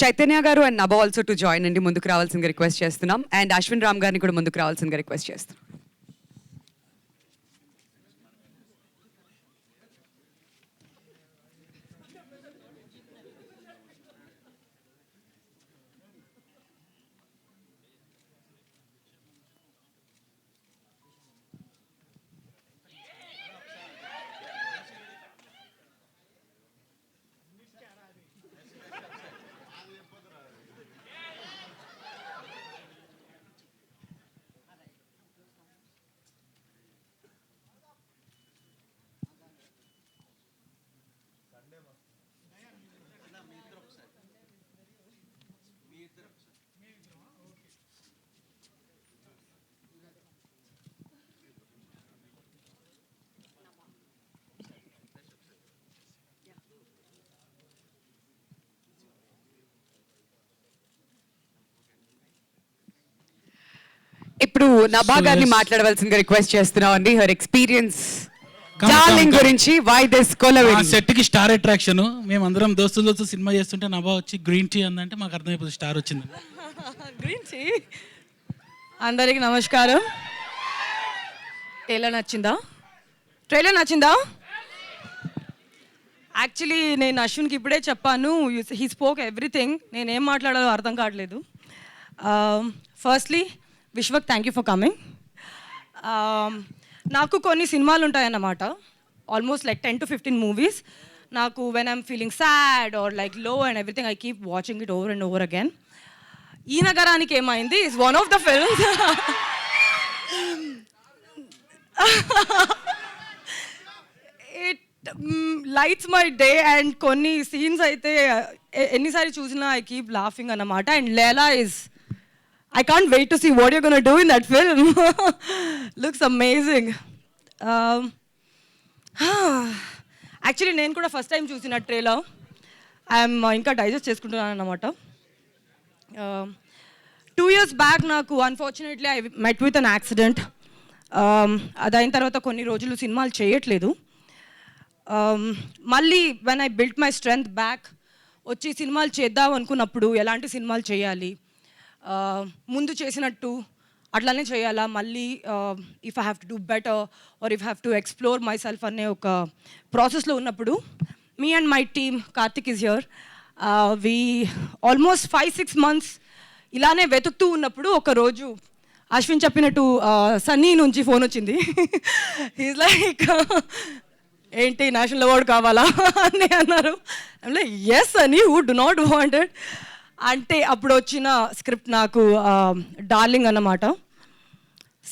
చైతన్య గారు and Nabha also to join అండి, ముందుకు రావాల్సిందిగా రిక్వెస్ట్ చేస్తున్నాం. అండ్ అశ్విన్ రామ్ గారిని కూడా ముందుకు రావాల్సిందిగా రిక్వెస్ట్ చేస్తున్నాం. ఇప్పుడు నభా గారిని మాట్లాడవలసిందిగా రిక్వెస్ట్ చేస్తున్నాం అండి. హర్ ఎక్స్పీరియన్స్ డార్లింగ్ గురించి, వై దిస్ కొలవేరి. సెట్ కి స్టార్ అట్రాక్షన్. మేము అందరం దోస్తులతో సినిమా చేస్తుంటే నభా వచ్చి గ్రీన్ టీ అందంటే మాకు అర్థమైపోతుంది స్టార్ వచ్చింది. Green tea. అందరికి నమస్కారం. ట్రైలర్ నచ్చిందా? ట్రైలర్ నచ్చిందా? యాక్చువల్లీ నేను అశ్విన్కి ఇప్పుడే చెప్పాను, హీ స్పోక్ ఎవ్రీథింగ్. నేనేం మాట్లాడాలో అర్థం కావట్లేదు. Firstly Vishwak, thank you for coming. నాకు కొన్ని సినిమాలు ఉంటాయన్నమాట, ఆల్మోస్ట్ లైక్ 10 to 15 మూవీస్. నాకు when I'm feeling sad or like low and everything, I keep watching it over and over again. Ee నగరానికి Emaindi is one of the films. It lights my day and కొన్ని scenes అయితే ఎన్నిసారి చూసినా I keep laughing అన్నమాట. And Leela is, I can't wait to see what you're going to do in that film. Looks amazing. Actually, నేను కూడా first time చూసిన trailer. I'm ఇంకా digest చేసుకుంటున్నాను అన్నమాట. 2 years బ్యాక్ నాకు unfortunately I met with an accident. అదైన తర్వాత కొన్ని రోజులు సినిమాలు చేయట్లేదు. మళ్ళీ when I built my strength back, వచ్చి సినిమాలు చేద్దాం అనుకున్నప్పుడు ఎలాంటి సినిమాలు చేయాలి, ముందు చేసినట్టు అట్లానే చేయాలా, మళ్ళీ if I have to do better or if have to explore my self అనే ఒక ప్రాసెస్లో ఉన్నప్పుడు me and my team, Karthik is here, we almost 5-6 months ఇలానే వెతుకుతూ ఉన్నప్పుడు ఒకరోజు అశ్విన్ చెప్పినట్టు సన్నీ నుంచి ఫోన్ వచ్చింది. ఈజ్ లైక్ ఏంటి నేషనల్ అవార్డు కావాలా అని అన్నారు. లైక్ ఎస్ అని హూ డు నాట్ వాంటెడ్ అంటే అప్పుడు వచ్చిన స్క్రిప్ట్ నాకు డార్లింగ్ అన్నమాట.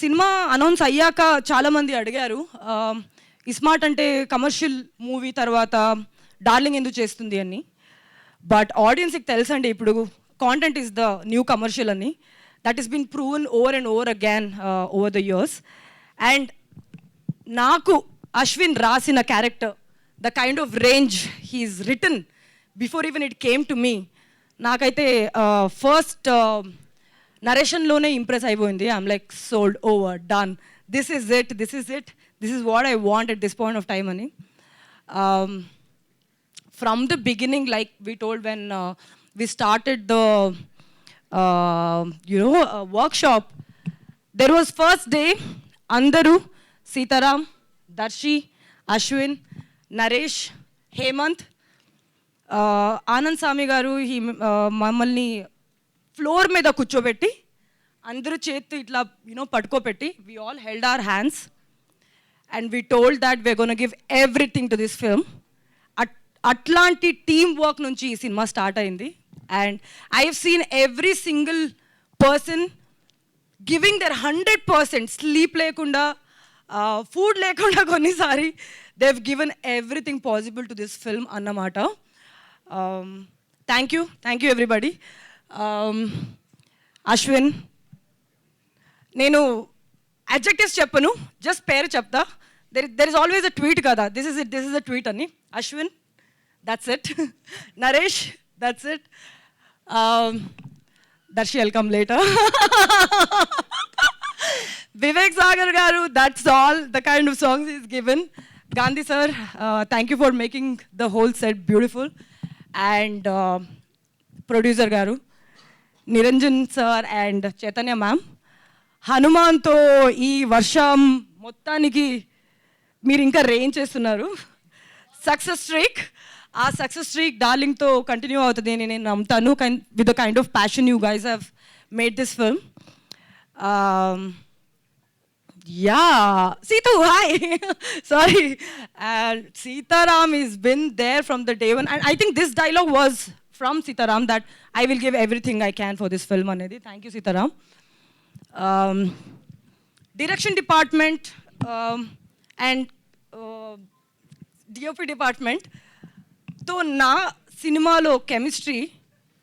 సినిమా అనౌన్స్ అయ్యాక చాలామంది అడిగారు ఇస్మార్ట్ అంటే కమర్షియల్ మూవీ తర్వాత డార్లింగ్ ఎందుకు చేస్తుంది అని. బట్ ఆడియన్స్కి తెలుసండి ఇప్పుడు content is the new commercial అని. That is been proven over and over again over the years. And నాకు అశ్విన్ రాసిన character the kind of range he is written before even it came to me, నాకైతే first నరేషన్లోనే impress అయిపోయింది. I'm like sold over done, this is it, this is it, this is what I want at this point of time అని. From the beginning, like we told when we started the workshop, there was first day andaru Sitaram, Darshi, Ashwin, Naresh, Hemant, Anand Sami garu mammalni floor మీద కూర్చోబెట్టి అందరూ చేతి ఇట్లా పట్టుకోబెట్టి we all held our hands and we told that we're going to give everything to this film. అట్లాంటి team work నుంచి ఈ cinema start అయింది. And I have seen every single person giving their 100%, sleep లేకుండా food లేకుండా కొన్నిసారి they have given everything possible to this film అన్నమాట. Thank you everybody. Ashwin, నేను adjectives చెప్పను, జస్ట్ పేరు చెప్తా. There is always a tweet కదా, దిస్ ఇస్ అ ట్వీట్ అని. Ashwin, that's it. Naresh, that's it. Darshi, I'll come later. Vivek Sagar garu, that's all the kind of songs he's given. Gandhi sir, thank you for making the whole set beautiful. And producer garu, Niranjan sir and Chaitanya ma'am, హనుమాన్తో ఈ వర్షం మొత్తానికి మీరు ఇంకా range చేస్తున్నారు. Success streak, ఆ success streak డార్లింగ్తో continue అవుతుంది అని నేను నమ్ముతాను. With the kind of passion you guys have made this film. Yeah Seethu, hi, sorry, Sitaram is been there from the day one. And I think this dialogue was from Sitaram, that I will give everything I can for this film అనేది. Thank you Sitaram. Direction department and DOP డిపార్ట్మెంట్తో నా సినిమాలో chemistry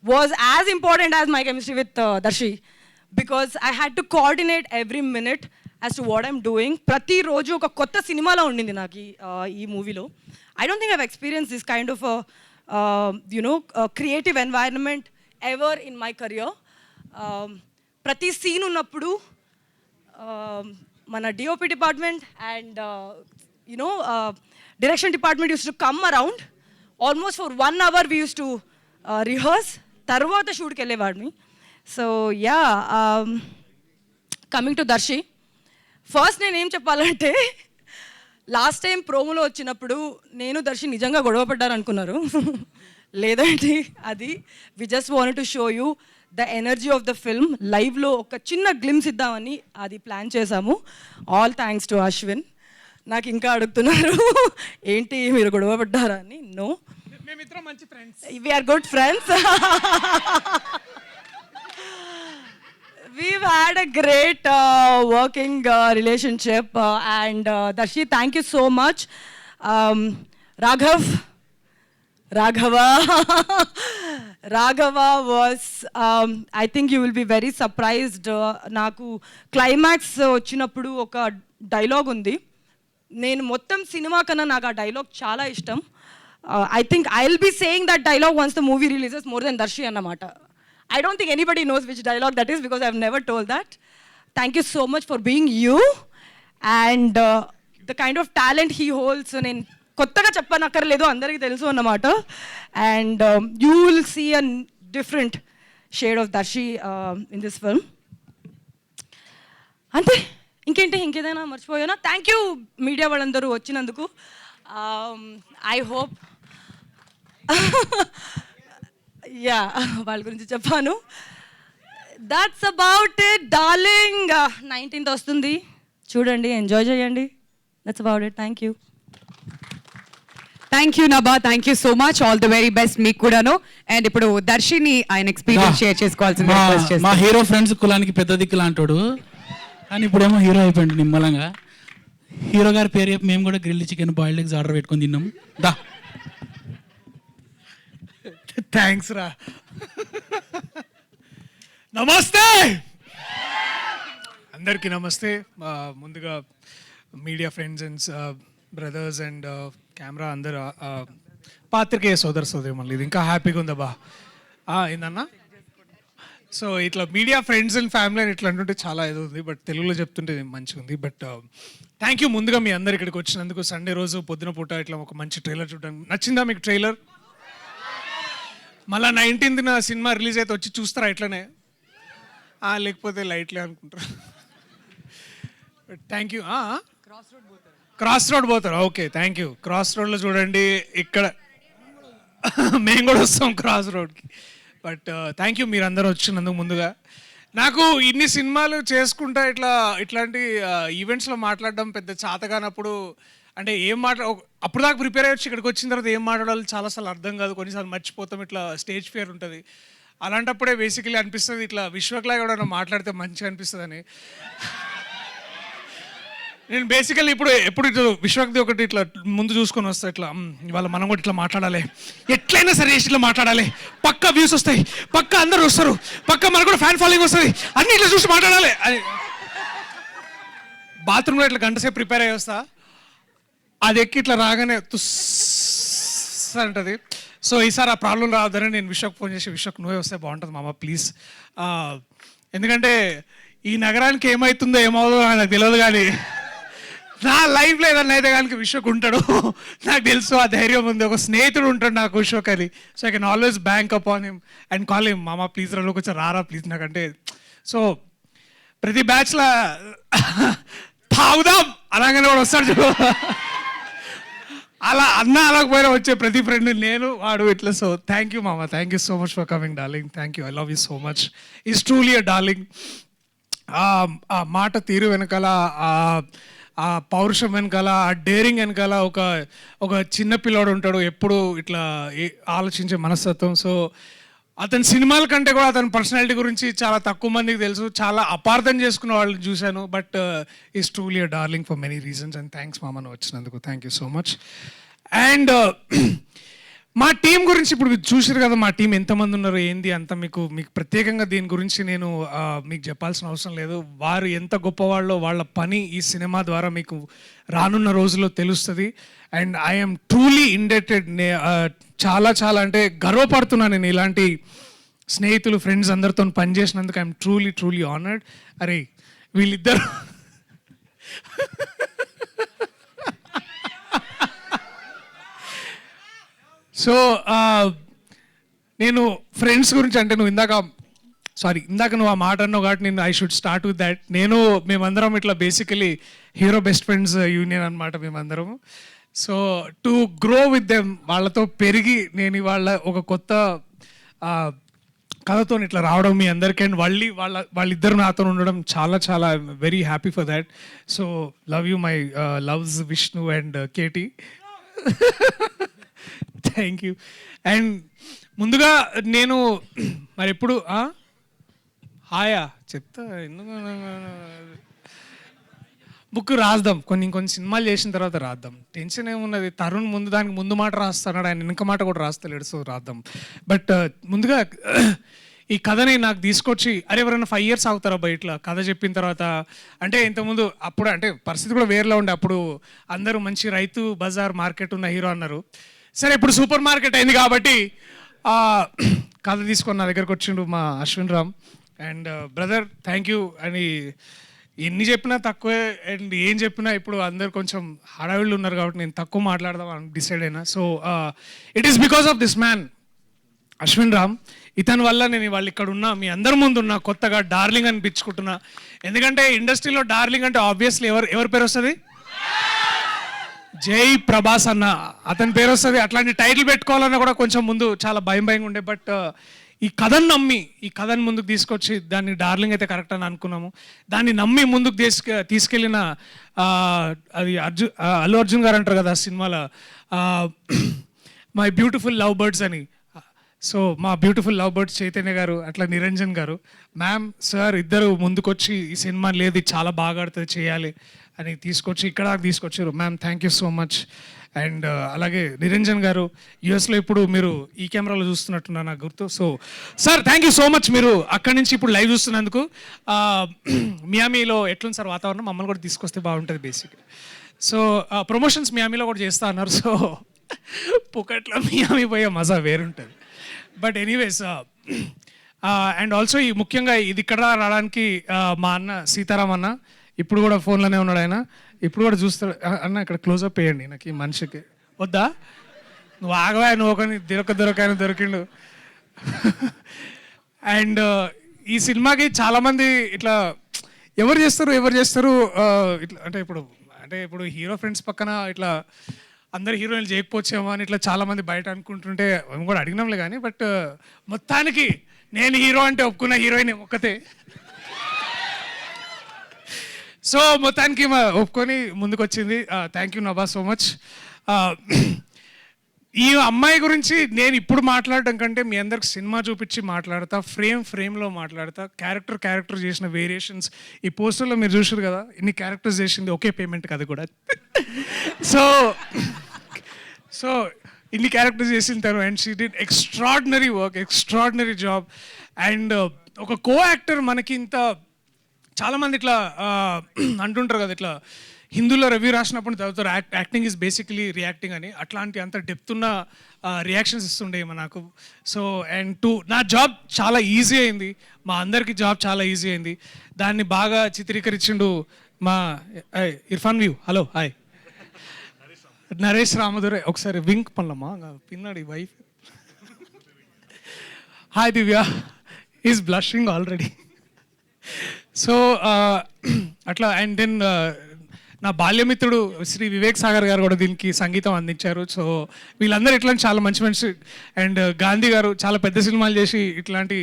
was as important as my chemistry with Darshi, because I had to coordinate every minute as to what I'm doing. ప్రతిరోజు ఒక కొత్త సినిమాలో ఉండింది నాకు ఈ మూవీలో. I don't think I've experience this kind of creative environment ever in my career. ప్రతి scene ఉన్నప్పుడు మన DOP department and direction department used to come around almost for 1 hour. We used to rehearse, tarvata shoot ke levadni. So yeah, coming to Darshi, first నేను ఏం చెప్పాలంటే, last time ప్రోమోలో వచ్చినప్పుడు నేను దర్శి నిజంగా గొడవ పడ్డారు అనుకున్నారు. లేదండి, అది we just wanted to show you the energy of the film. లైవ్లో ఒక చిన్న గ్లిమ్స్ ఇద్దామని అది ప్లాన్ చేశాము. All thanks to Ashwin. నాకు ఇంకా అడుగుతున్నారు ఏంటి మీరు గొడవ పడ్డారా అని. నో, మేమిద్దరం మంచి friends, we are good friends. We've had a great working relationship and Darshi, thank you so much. Raghava was, I think you will be very surprised. నాకు క్లైమాక్స్ వచ్చినప్పుడు ఒక డైలాగ్ ఉంది. నేను మొత్తం సినిమా కన్నా నాకు ఆ డైలాగ్ చాలా ఇష్టం. I think I will be saying that dialogue once the movie releases more than Darshi అన్నమాట. I don't think anybody knows which dialogue that is because I've never told that. Thank you so much for being you and the kind of talent he holds. నేను కొత్తగా చెప్పనక్కర్లేదు, అందరికీ తెలుసు అన్నమాట. And you will see a different shade of Darshi in this film. అంతే, ఇంకేదైనా మర్చిపోయానా? Thank you media వాళ్ళందరూ వచ్చినందుకు. ఐ హోప్ యా వాళ్ళ గురించి చెప్పాను. That's about it darling. 19th వస్తుంది, చూడండి, ఎంజాయ్ చేయండి. That's about it. Thank you. Thank you Nabha, thank you so much. All the very best మీకు కూడాను. అండ్ ఇప్పుడు దర్శిని ఆయన ఎక్స్పీరియన్స్ షేర్ చేసుకోవాల్సింది రిక్వెస్ట్ మా చేస్తాను. హీరో ఫ్రెండ్స్ కులానికి పెద్ద దిక్కులు అంటాడు, కానీ ఇప్పుడేమో హీరో అయిపోయింది నిమ్మలంగా. హీరో గారి పేరు చెప్పి మేము కూడా grill chicken boiled eggs order పెట్టుకొని తిన్నాం. దా థ్యాంక్స్ రా. నమస్తే అందరికీ నమస్తే. ముందుగా media friends and brothers and camera అందరు పాత్రికేయ సోదరి మళ్ళీ ఇది ఇంకా హ్యాపీగా ఉందబ్బా. ఏందన్నా, సో ఇట్లా మీడియా ఫ్రెండ్స్ అండ్ ఫ్యామిలీ అని ఇట్లా అంటుంటే చాలా ఇది ఉంది, బట్ తెలుగులో చెప్తుంటే మంచిగా ఉంది. బట్ థ్యాంక్ యూ ముందుగా మీ అందరు ఇక్కడికి వచ్చినందుకు. సండే రోజు పొద్దున పూట ఇట్లా ఒక మంచి ట్రైలర్ చూడడానికి నచ్చిందా మీకు ట్రైలర్? మళ్ళీ 19th సినిమా రిలీజ్ అయితే వచ్చి చూస్తారా ఇట్లనే, లేకపోతే లైట్లే అనుకుంటారు? Thank you. క్రాస్ రోడ్ పోతారు, ఓకే థ్యాంక్ యూ. క్రాస్ రోడ్లో చూడండి, ఇక్కడ మేము కూడా వస్తాం క్రాస్ రోడ్కి. బట్ థ్యాంక్ యూ మీరు అందరూ వచ్చినందుకు. ముందుగా నాకు ఇన్ని సినిమాలు చేసుకుంటా ఇట్లాంటి ఈవెంట్స్లో మాట్లాడడం పెద్ద చాతగానప్పుడు, అంటే ఏం అప్పుడు దాకా ప్రిపేర్ అయ్యొచ్చు, ఇక్కడికి వచ్చిన తర్వాత ఏం మాట్లాడాలి చాలాసార్లు అర్థం కాదు, కొన్నిసార్లు మర్చిపోతాం, ఇట్లా స్టేజ్ ఫియర్ ఉంటుంది. అలాంటప్పుడే బేసికలీ అనిపిస్తుంది ఇట్లా విశ్వక్లా కూడా మాట్లాడితే మంచిగా అనిపిస్తుందని. నేను బేసికల్లీ ఎప్పుడు ఇట్లా విశ్వక్ది ఒకటి ఇట్లా ముందు చూసుకొని వస్తా, ఇట్లా ఇవాళ మనం కూడా ఇట్లా మాట్లాడాలి, ఎట్లయినా సరే ఇట్లా మాట్లాడాలి, పక్కా వ్యూస్ వస్తాయి, పక్కా అందరూ వస్తారు, పక్కా మనకు కూడా ఫ్యాన్ ఫాలోయింగ్ వస్తుంది, అన్ని ఇట్లా చూసి మాట్లాడాలి అని బాత్రూంలో ఇట్లా గంట సేపు ప్రిపేర్ అయ్యి వస్తా. అది ఎక్కి ఇట్లా రాగానే తుస్ అంటది. సో ఈసారి ఆ ప్రాబ్లం రావద్దని నేను విశ్వకు ఫోన్ చేసి, విశ్వకు నువ్వే వస్తే బాగుంటుంది మామ ప్లీజ్, ఎందుకంటే ఈ నగరానికి ఏమవుతుందో ఏమవుతుందో నాకు తెలియదు, కానీ నా లైఫ్లో ఏదన్నా అయితే కనుక విశ్వకు ఉంటాడు, నాకు తెలుసు, ఆ ధైర్యం ఉంది. ఒక స్నేహితుడు ఉంటాడు నాకు విశ్వక్ అని. So I can always bank up on him and call him మామ ప్లీజ్ రా, కొంచెం రారా ప్లీజ్ నాకంటే. సో ప్రతి బ్యాచ్లో తాగుదాం అలాగనే కూడా వస్తాడు, అలా అన్న అలాగపోయినా వచ్చే ప్రతి ఫ్రెండ్ నేను వాడు ఇట్లా. సో థ్యాంక్ యూ మామ, thank you so much for coming darling, thank you, I love you so much. Is truly a darling. ఆ మాట తీరు వెనకాల, ఆ పౌరుషం వెనకాల, ఆ డేరింగ్ వెనకాల ఒక చిన్న పిల్లోడు ఉంటాడు, ఎప్పుడు ఇట్లా ఆలోచించే మనస్తత్వం. సో అతని సినిమాల కంటే కూడా అతని పర్సనాలిటీ గురించి చాలా తక్కువ మందికి తెలుసు, చాలా అపార్థం చేసుకున్న వాళ్ళని చూశాను. But is truly a darling for many reasons and thanks మామను వచ్చినందుకు, thank you so much. And మా టీం గురించి ఇప్పుడు మీరు చూసారు కదా, మా టీం ఎంతమంది ఉన్నారు ఏంది అంత మీకు ప్రత్యేకంగా దీని గురించి నేను మీకు చెప్పాల్సిన అవసరం లేదు. వారు ఎంత గొప్పవాళ్ళో వాళ్ళ పని ఈ సినిమా ద్వారా మీకు రానున్న రోజుల్లో తెలుస్తుంది. అండ్ ఐఎమ్ ట్రూలీ ఇండెటెడ్, చాలా చాలా అంటే గర్వపడుతున్నాను నేను ఇలాంటి స్నేహితులు ఫ్రెండ్స్ అందరితో పనిచేసినందుకు. I'm truly truly honoured. అరే వీళ్ళిద్దరు సో నేను ఫ్రెండ్స్ గురించి అంటే ఇందాక నువ్వు ఆ మాట అన్నావు కాబట్టి నేను I should start with that. మేమందరం ఇట్లా basically hero best friends union అనమాట మేమందరం. So to grow with them, వాళ్ళతో పెరిగి నేను ఇవాళ ఒక కొత్త కథతో ఇట్లా రావడం మీ అందరికీ, అండ్ వాళ్ళిద్దరు నాతో ఉండడం చాలా చాలా very happy for that. So love you my loves Vishnu and KT. Thank you. And ముందుగా నేను మరి ఎప్పుడు హాయా చెప్తా, ఎందుకు బుక్ రాద్దాం, కొన్ని సినిమాలు చేసిన తర్వాత రాద్దాం, టెన్షన్ ఏమున్నది. తరుణ్ దానికి ముందు మాట రాస్తున్నాడు, ఆయన వెనుక మాట కూడా రాస్తలేడు, సో రాద్దాం. బట్ ముందుగా ఈ కథని నాకు తీసుకొచ్చి, అరే ఎవరైనా 5 years ఆగుతారా బయట కథ చెప్పిన తర్వాత, అంటే ఇంతకుముందు అప్పుడు అంటే పరిస్థితి కూడా వేరేలా ఉండే, అప్పుడు అందరూ మంచి రైతు బజార్ మార్కెట్ ఉన్న హీరో అన్నారు. సరే ఇప్పుడు సూపర్ మార్కెట్ అయింది కాబట్టి కథ తీసుకొని నా దగ్గరకు వచ్చిండు మా Ashwin Ram. And brother thank you అని ఎన్ని చెప్పినా తక్కువే, అండ్ ఏం చెప్పినా ఇప్పుడు అందరు కొంచెం హడావిళ్ళు ఉన్నారు కాబట్టి నేను తక్కువ మాట్లాడదాం అని డిసైడ్ అయినా. So it is because of this man Ashwin Ram. ఇతని వల్ల నేను వాళ్ళు ఇక్కడ ఉన్నా, మీ అందరి ముందు ఉన్నా, కొత్తగా డార్లింగ్ అనిపించుకుంటున్నా. ఎందుకంటే ఇండస్ట్రీలో డార్లింగ్ అంటే ఆబ్వియస్లీ ఎవరి పేరు వస్తుంది? జై ప్రభాస్ అన్న, అతని పేరు వస్తుంది. అట్లాంటి టైటిల్ పెట్టుకోవాలన్నా కూడా కొంచెం ముందు చాలా భయంగా ఉండే. బట్ ఈ కథను ముందుకు తీసుకొచ్చి దాన్ని డార్లింగ్ అయితే కరెక్ట్ అని అనుకున్నాము. దాన్ని నమ్మి ముందుకు తీసుకెళ్ళిన అది అల్లు అర్జున్ గారు అంటారు కదా సినిమాలో మై బ్యూటిఫుల్ లవ్ బర్డ్స్ అని. సో మా బ్యూటిఫుల్ లవ్ బర్డ్స్ చైతన్య గారు అట్లా నిరంజన్ గారు, మ్యామ్, సార్ ఇద్దరు ముందుకొచ్చి ఈ సినిమా లేదు చాలా బాగా ఆడుతుంది చేయాలి అని తీసుకొచ్చి ఇక్కడ తీసుకొచ్చారు. Ma'am, thank you so much. And అలాగే నిరంజన్ గారు యుఎస్లో ఇప్పుడు మీరు ఈ కెమెరాలో చూస్తున్నట్టున్నా నాకు గుర్తు. So sir thank you so much, మీరు అక్కడి నుంచి ఇప్పుడు లైవ్ చూస్తున్నందుకు. మియామీలో ఎట్లుంది సార్ వాతావరణం? మమ్మల్ని కూడా తీసుకొస్తే బాగుంటుంది బేసిక్. సో ప్రమోషన్స్ మియామీలో కూడా చేస్తా అన్నారు. సో పుకట్లో మియామీ పోయే మజా వేరుంటుంది. బట్ ఎనీవేస్ అండ్ ఆల్సో ఈ ముఖ్యంగా ఇది ఇక్కడ రావడానికి మా అన్న సీతారాం అన్న ఇప్పుడు కూడా ఫోన్లోనే ఉన్నాడు. ఆయన ఇప్పుడు కూడా చూస్తాడు. అన్న ఇక్కడ క్లోజప్ వేయండి నాకు ఈ మనిషికి. వద్దా? నువ్వు ఆగవా, నువ్వు ఒకని దొరకాయన దొరికిండు. అండ్ ఈ సినిమాకి చాలామంది ఇట్లా ఎవరు చేస్తారు ఇట్లా అంటే ఇప్పుడు హీరో ఫ్రెండ్స్ పక్కన ఇట్లా అందరు హీరోయిన్లు చేయకపోవచ్చేమో అని ఇట్లా చాలామంది బయట అనుకుంటుంటే మేము కూడా అడిగినాంలే కానీ, బట్ మొత్తానికి నేను హీరో అంటే ఒప్పుకున్న హీరోయిన్ ఒక్కతే. సో మొత్తానికి ఒప్పుకొని ముందుకు వచ్చింది. Thank you Nabha so much. ఈ అమ్మాయి గురించి నేను ఇప్పుడు మాట్లాడడం కంటే మీ అందరికి సినిమా చూపించి మాట్లాడతా, ఫ్రేమ్లో మాట్లాడతా. క్యారెక్టర్ చేసిన వేరియేషన్స్ ఈ పోస్టర్లో మీరు చూసారు కదా, ఇన్ని క్యారెక్టర్స్ చేసింది ఒకే పేమెంట్ అది కూడా. సో ఇన్ని క్యారెక్టర్స్ చేసిన తను and she did extraordinary work, extraordinary job. And ఒక కో యాక్టర్ మనకి ఇంత చాలామంది ఇట్లా అంటుంటారు కదా, ఇట్లా హిందీలో రివ్యూ రాసినప్పుడు చదువుతారు యాక్టింగ్ ఈజ్ బేసికలీ రియాక్టింగ్ అని. అట్లాంటి అంత డెప్త్ ఉన్న రియాక్షన్స్ ఇస్తుండే నాకు. సో అండ్ నా జాబ్ చాలా ఈజీ అయింది, మా అందరికీ జాబ్ చాలా ఈజీ అయింది. దాన్ని బాగా చిత్రీకరించిండు మా ఇర్ఫాన్ వ్యూ. హలో హాయ్ నరేష్ రామదురే. ఒకసారి వింక్ పనులమ్మా పిన్నాడు ఈ wife. Hi Divya, is blushing already. So అట్లా అండ్ దెన్ నా బాల్యమిత్రుడు శ్రీ వివేక్ సాగర్ గారు కూడా దీనికి సంగీతం అందించారు. సో వీళ్ళందరూ ఇట్లాంటి చాలా మంచి అండ్ గాంధీ గారు చాలా పెద్ద సినిమాలు చేసి ఇట్లాంటి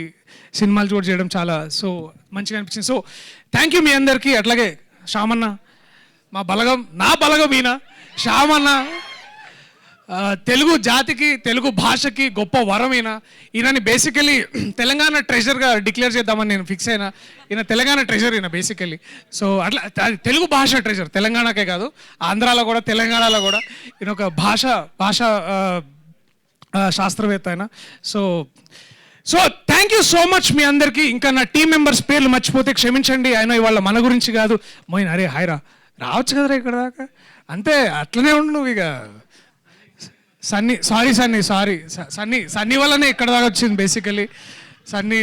సినిమాలు కూడా చేయడం చాలా సో మంచిగా అనిపించింది. సో థ్యాంక్ యూ మీ అందరికీ. అట్లాగే శ్యామన్న మా బలగం, నా బలగం ఈయన శ్యామన్న తెలుగు జాతికి తెలుగు భాషకి గొప్ప వరం ఈయనని బేసికలీ తెలంగాణ ట్రెజర్గా డిక్లేర్ చేద్దామని నేను ఫిక్స్ అయినా. ఈయన తెలంగాణ ట్రెజర్ ఈయన బేసికలీ. సో అట్లా తెలుగు భాష ట్రెజర్ తెలంగాణకే కాదు ఆంధ్రాలో కూడా తెలంగాణలో కూడా ఈయన ఒక భాష శాస్త్రవేత్త ఆయన. So thank you so much మీ అందరికీ. ఇంకా నా టీం మెంబర్స్ పేర్లు మర్చిపోతే క్షమించండి. ఆయన ఇవాళ మన గురించి కాదు. మోయిన్ అరే హాయ్రా రావచ్చు కదరా ఇక్కడ దాకా, అంతే అట్లనే ఉండు నువ్వు. ఇక సన్నీ వల్లనే ఇక్కడ దాకా వచ్చింది బేసికలీ సన్నీ.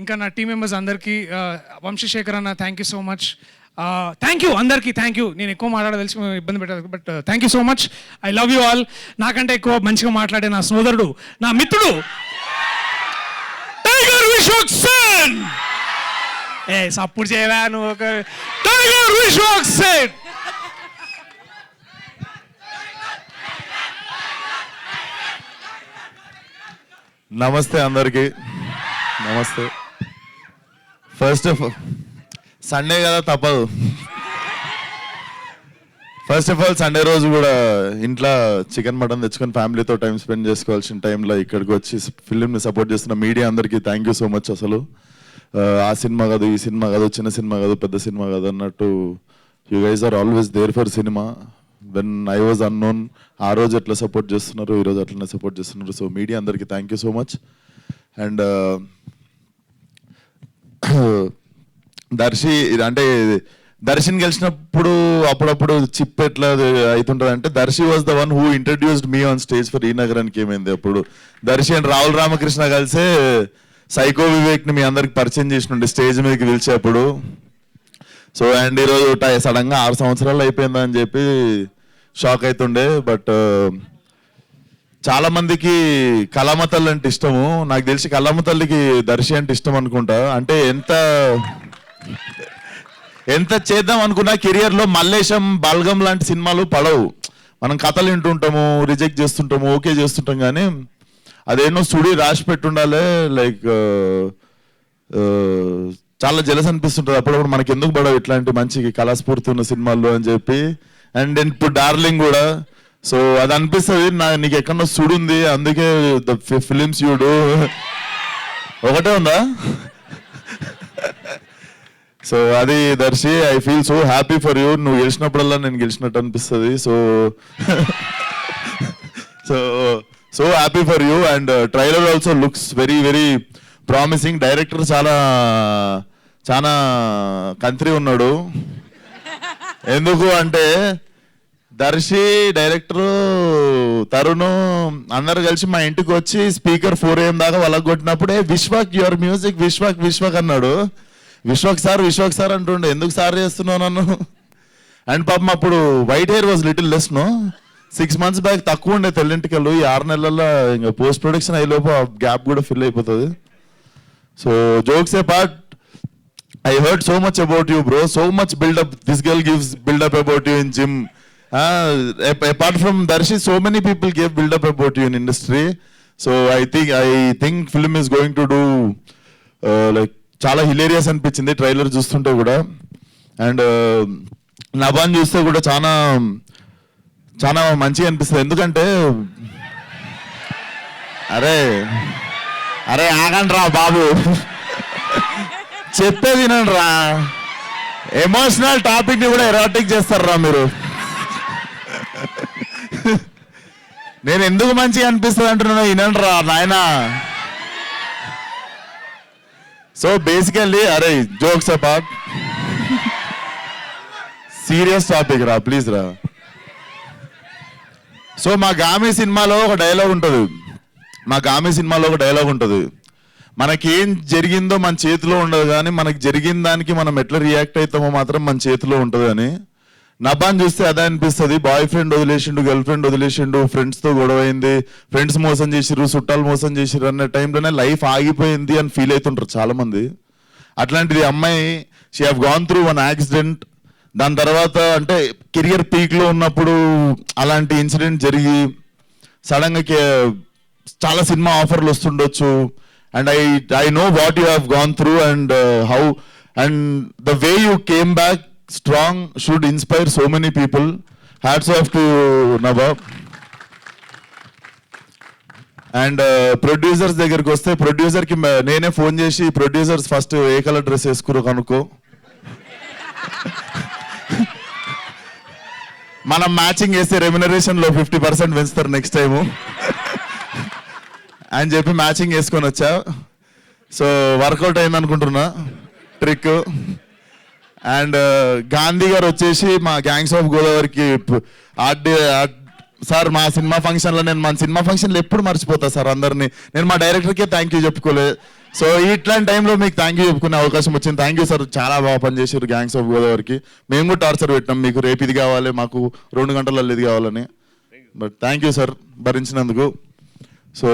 ఇంకా నా టీం మెంబర్స్ అందరికీ, వంశీశేఖర్ అన్న thank you so much. Thank you అందరికీ, థ్యాంక్ యూ. నేను ఎక్కువ మాట్లాడదలిసి ఇబ్బంది పెట్టాను, but thank you so much. I love you all. నాకంటే ఎక్కువ మంచిగా మాట్లాడే నా సోదరుడు, నా మిత్రుడు టైగర్ విశ్వక్సేన్. సప్పుడు చేయవా నువ్వు, ఒక టైగర్ విశ్వక్సేన్. నమస్తే అందరికీ, నమస్తే. ఫస్ట్ ఆఫ్ ఆల్ సండే కదా తప్పదు. ఫస్ట్ ఆఫ్ ఆల్ సండే రోజు కూడా ఇంట్లో చికెన్ మటన్ తెచ్చుకొని ఫ్యామిలీతో టైం స్పెండ్ చేసుకోవాల్సిన టైంలో ఇక్కడికి వచ్చి ఫిలింని సపోర్ట్ చేస్తున్న మీడియా అందరికీ థ్యాంక్ యూ సో మచ్. అసలు ఆ సినిమా కాదు, ఈ సినిమా కాదు, చిన్న సినిమా కాదు, పెద్ద సినిమా కాదు అన్నట్టు you guys are always there for cinema. When I was unknown ఆ రోజు ఎట్లా సపోర్ట్ చేస్తున్నారు, ఈరోజు అట్లనే సపోర్ట్ చేస్తున్నారు. సో మీడియా అందరికీ thank you so much. And దర్శిని గెలిచినప్పుడు అప్పుడప్పుడు చిప్ ఎట్లా అవుతుంటుంది అంటే Darshi was the one who introduced me on stage for ఈ నగరానికి. ఏమైంది అప్పుడు దర్శి అండ్ రాహుల్ రామకృష్ణ కలిసే సైకో వివేక్ని మీ అందరికి పరిచయం చేసినండి స్టేజ్ మీదకి పిలిచేప్పుడు. సో అండ్ ఈరోజు సడన్గా 6 సంవత్సరాలు అయిపోయిందని చెప్పి షాక్ అవుతుండే. బట్ చాలా మందికి కళామ తల్లి అంటే ఇష్టము. నాకు తెలిసి కళామ తల్లికి దర్శి అంటే ఇష్టం అనుకుంటా. అంటే ఎంత చేద్దాం అనుకున్నా కెరియర్లో మల్లేశం, బల్గం లాంటి సినిమాలు పడవు. మనం కథలు వింటుంటాము, రిజెక్ట్ చేస్తుంటాము, ఓకే చేస్తుంటాం. కానీ అదేనో సుడి రాసి పెట్టుండాలి. లైక్ చాలా జలస్ అనిపిస్తుంటుంది అప్పుడప్పుడు, మనకి ఎందుకు పడవు ఇట్లాంటి మంచి కళాస్ఫూర్తి ఉన్న సినిమాల్లో అని చెప్పి. అండ్ ఇప్పుడు డార్లింగ్ కూడా, సో అది అనిపిస్తుంది నీకు ఎక్కడో సుడుంది, అందుకే ద ఫిలిమ్స్ యూ డూ. ఒకటే ఉందా? సో అది Darshi, I feel so happy for you. నువ్వు గెలిచినప్పుడల్లా నేను గెలిచినట్టు అనిపిస్తుంది. So happy for you. And trailer also looks very very promising. Director చాలా కంత్రి ఉన్నాడు. ఎందుకు అంటే దర్శి, డైరెక్టరు, తరుణ్ అందరు కలిసి మా ఇంటికి వచ్చి స్పీకర్ 4 AM దాకా వాళ్ళకి కొట్టినప్పుడే విశ్వక్ యువర్ మ్యూజిక్ విశ్వక్ అన్నాడు. విశ్వక్ సార్ అంటుండే, ఎందుకు సార్ చేస్తున్నావు నన్ను? అండ్ పాపం అప్పుడు white hair was little less, no 6 months back తక్కువ ఉండే తెల్లింటికలు. ఈ 6 నెలల్లో ఇంకా పోస్ట్ ప్రొడక్షన్ అయ్యేలోపు ఆ గ్యాప్ కూడా ఫిల్ అయిపోతుంది. So jokes A part, I heard so much about you, bro. So much build-up. This girl gives build-up about you in gym. Apart from Darshi, so many people gave build-up about you in industry. So I think film is going to do like చాలా hilarious అనిపించింది trailer చూస్తుంటే కూడా. And నభాన్ చూస్తే కూడా చాలా మంచిగా అనిపిస్తుంది. ఎందుకంటే అరే ఆగండి రా బాబు, చెప్పేది వినండి రా. ఎమోషనల్ టాపిక్ ని కూడా ఎరాటిక్ చేస్తారా మీరు? నేను ఎందుకు మంచిగా అనిపిస్తుంది అంటున్నా, వినండి రా నాయనా. సో బేసికల్లీ అరే జోక్స్ అపార్ట్, సీరియస్ టాపిక్ రా ప్లీజ్ రా. సో మా గామి సినిమాలో ఒక డైలాగ్ ఉంటుంది, మనకేం జరిగిందో మన చేతిలో ఉండదు కానీ మనకి జరిగిన దానికి మనం ఎట్లా రియాక్ట్ అవుతామో మాత్రం మన చేతిలో ఉంటుంది అని. నభాన్ చూస్తే అదే అనిపిస్తుంది. బాయ్ ఫ్రెండ్ వదిలేసిండు, గర్ల్ ఫ్రెండ్ వదిలేసిండు, ఫ్రెండ్స్తో గొడవ అయింది, ఫ్రెండ్స్ మోసం చేసిర్రు, చుట్టాలు మోసం చేసిర్రు అన్న టైంలోనే లైఫ్ ఆగిపోయింది అని ఫీల్ అవుతుంటారు చాలామంది. అట్లాంటిది అమ్మాయి, she have gone through one accident. దాని తర్వాత అంటే కెరియర్ పీక్లో ఉన్నప్పుడు అలాంటి ఇన్సిడెంట్ జరిగి సడన్గా చాలా సినిమా ఆఫర్లు వస్తుండొచ్చు. And I know what you have gone through and how and the way you came back strong should inspire so many people. Hats off to Nabha. And producers దగ్గరికి వస్తే ప్రొడ్యూసర్కి నేనే ఫోన్ చేసి, producers first ఏ colour dress వేసుకురో కనుక్కో, మనం matching వేస్తే రెమ్యునరేషన్లో 50% పెంచుతారు next time అని చెప్పి మ్యాచింగ్ వేసుకొని వచ్చా. సో వర్కౌట్ అయింది అనుకుంటున్నా ట్రిక్. అండ్ గాంధీ గారు వచ్చేసి మా గ్యాంగ్స్ ఆఫ్ గోదావరికి సార్ మా సినిమా ఫంక్షన్లో, నేను మన సినిమా ఫంక్షన్లో ఎప్పుడు మర్చిపోతా సార్ అందరినీ. నేను మా డైరెక్టర్కే థ్యాంక్ యూ చెప్పుకోలే. సో ఇట్లాంటి టైంలో మీకు థ్యాంక్ యూ చెప్పుకునే అవకాశం వచ్చింది. థ్యాంక్ యూ సార్, చాలా బాగా పనిచేసారు గ్యాంగ్స్ ఆఫ్ గోదావరికి. మేము కూడా టార్చర్ పెట్టినాం, మీకు రేపు ఇది కావాలి, మాకు 2 గంటలలో ఇది కావాలని. బట్ థ్యాంక్ యూ సార్ భరించినందుకు. సో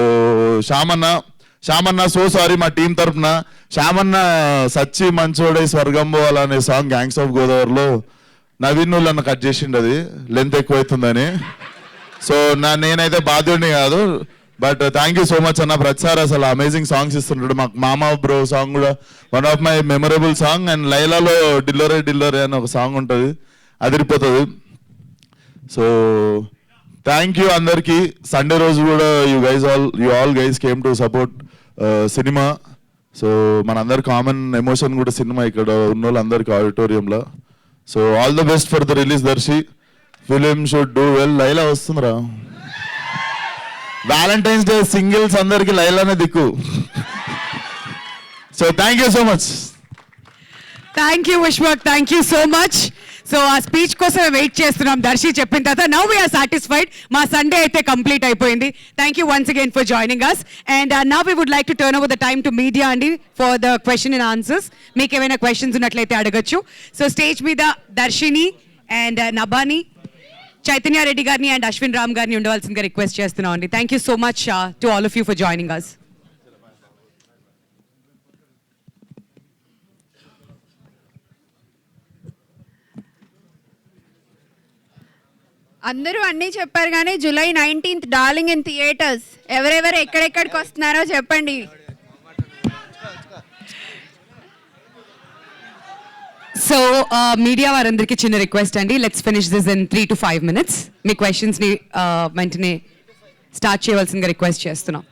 శ్యామన్న సో సారీ మా టీం తరఫున. శ్యామన్న సచ్చి మంచోడై స్వర్గం పోవాలనే సాంగ్ గ్యాంగ్స్ ఆఫ్ గోదావరిలో నవీన్ నన్ను కట్ చేసిండు, అది లెంత్ ఎక్కువైతుందని. సో నేనైతే బాధ్యుడిని కాదు, but thank you so much అన్న. ప్రతిసారి అసలు అమేజింగ్ సాంగ్స్ ఇస్తుంటాడు. మాకు మామా బ్రో సాంగ్ కూడా one of my memorable song. And లైలాలో డిల్లోరే అని ఒక సాంగ్ ఉంటుంది, అదిరిపోతుంది. సో థ్యాంక్ యూ అందరికి. సండే రోజు కూడా you all guys came to support cinema. So మనందరి కామన్ ఎమోషన్ కూడా సినిమా, ఇక్కడ ఉన్న వాళ్ళందరికీ ఆడిటోరియంలో. So all the best for the release Darshi. Film should do well. Laila వస్తుందిరా, వ్యాలంటైన్స్ డే సింగిల్స్ అందరికి లైలానే దిక్కు. So thank you so much. Thank you Vishwak, thank you so much. So ఆ స్పీచ్ కోసం వెయిట్ చేస్తున్నాం దర్శి చెప్పిన తర్వాత. నౌ వీఆర్ సాటిస్ఫైడ్, మా సండే అయితే కంప్లీట్ అయిపోయింది. Thank you once again for joining us. And now we would like to turn over the time to media అండి for the question and answers. మీకు ఏమైనా క్వశ్చన్స్ ఉన్నట్లయితే అడగచ్చు. సో స్టేజ్ మీద దర్శిని and నభాని, చైతన్య రెడ్డి గారిని అండ్ అశ్విన్ రామ్ గారిని ఉండవలసిందిగా రిక్వెస్ట్ చేస్తున్నాం అండి. Thank you so much to all of you for joining us. అందరూ అన్నీ చెప్పారు కానీ July 19th darling in theatres. ఎవరెవరు ఎక్కడెక్కడికి వస్తున్నారో చెప్పండి. సో మీడియా వారందరికీ చిన్న రిక్వెస్ట్ అండి, let's finish this in 3 to 5 minutes. మీ క్వశ్చన్స్ని వెంటనే స్టార్ట్ చేయవలసిందిగా రిక్వెస్ట్ చేస్తున్నాం.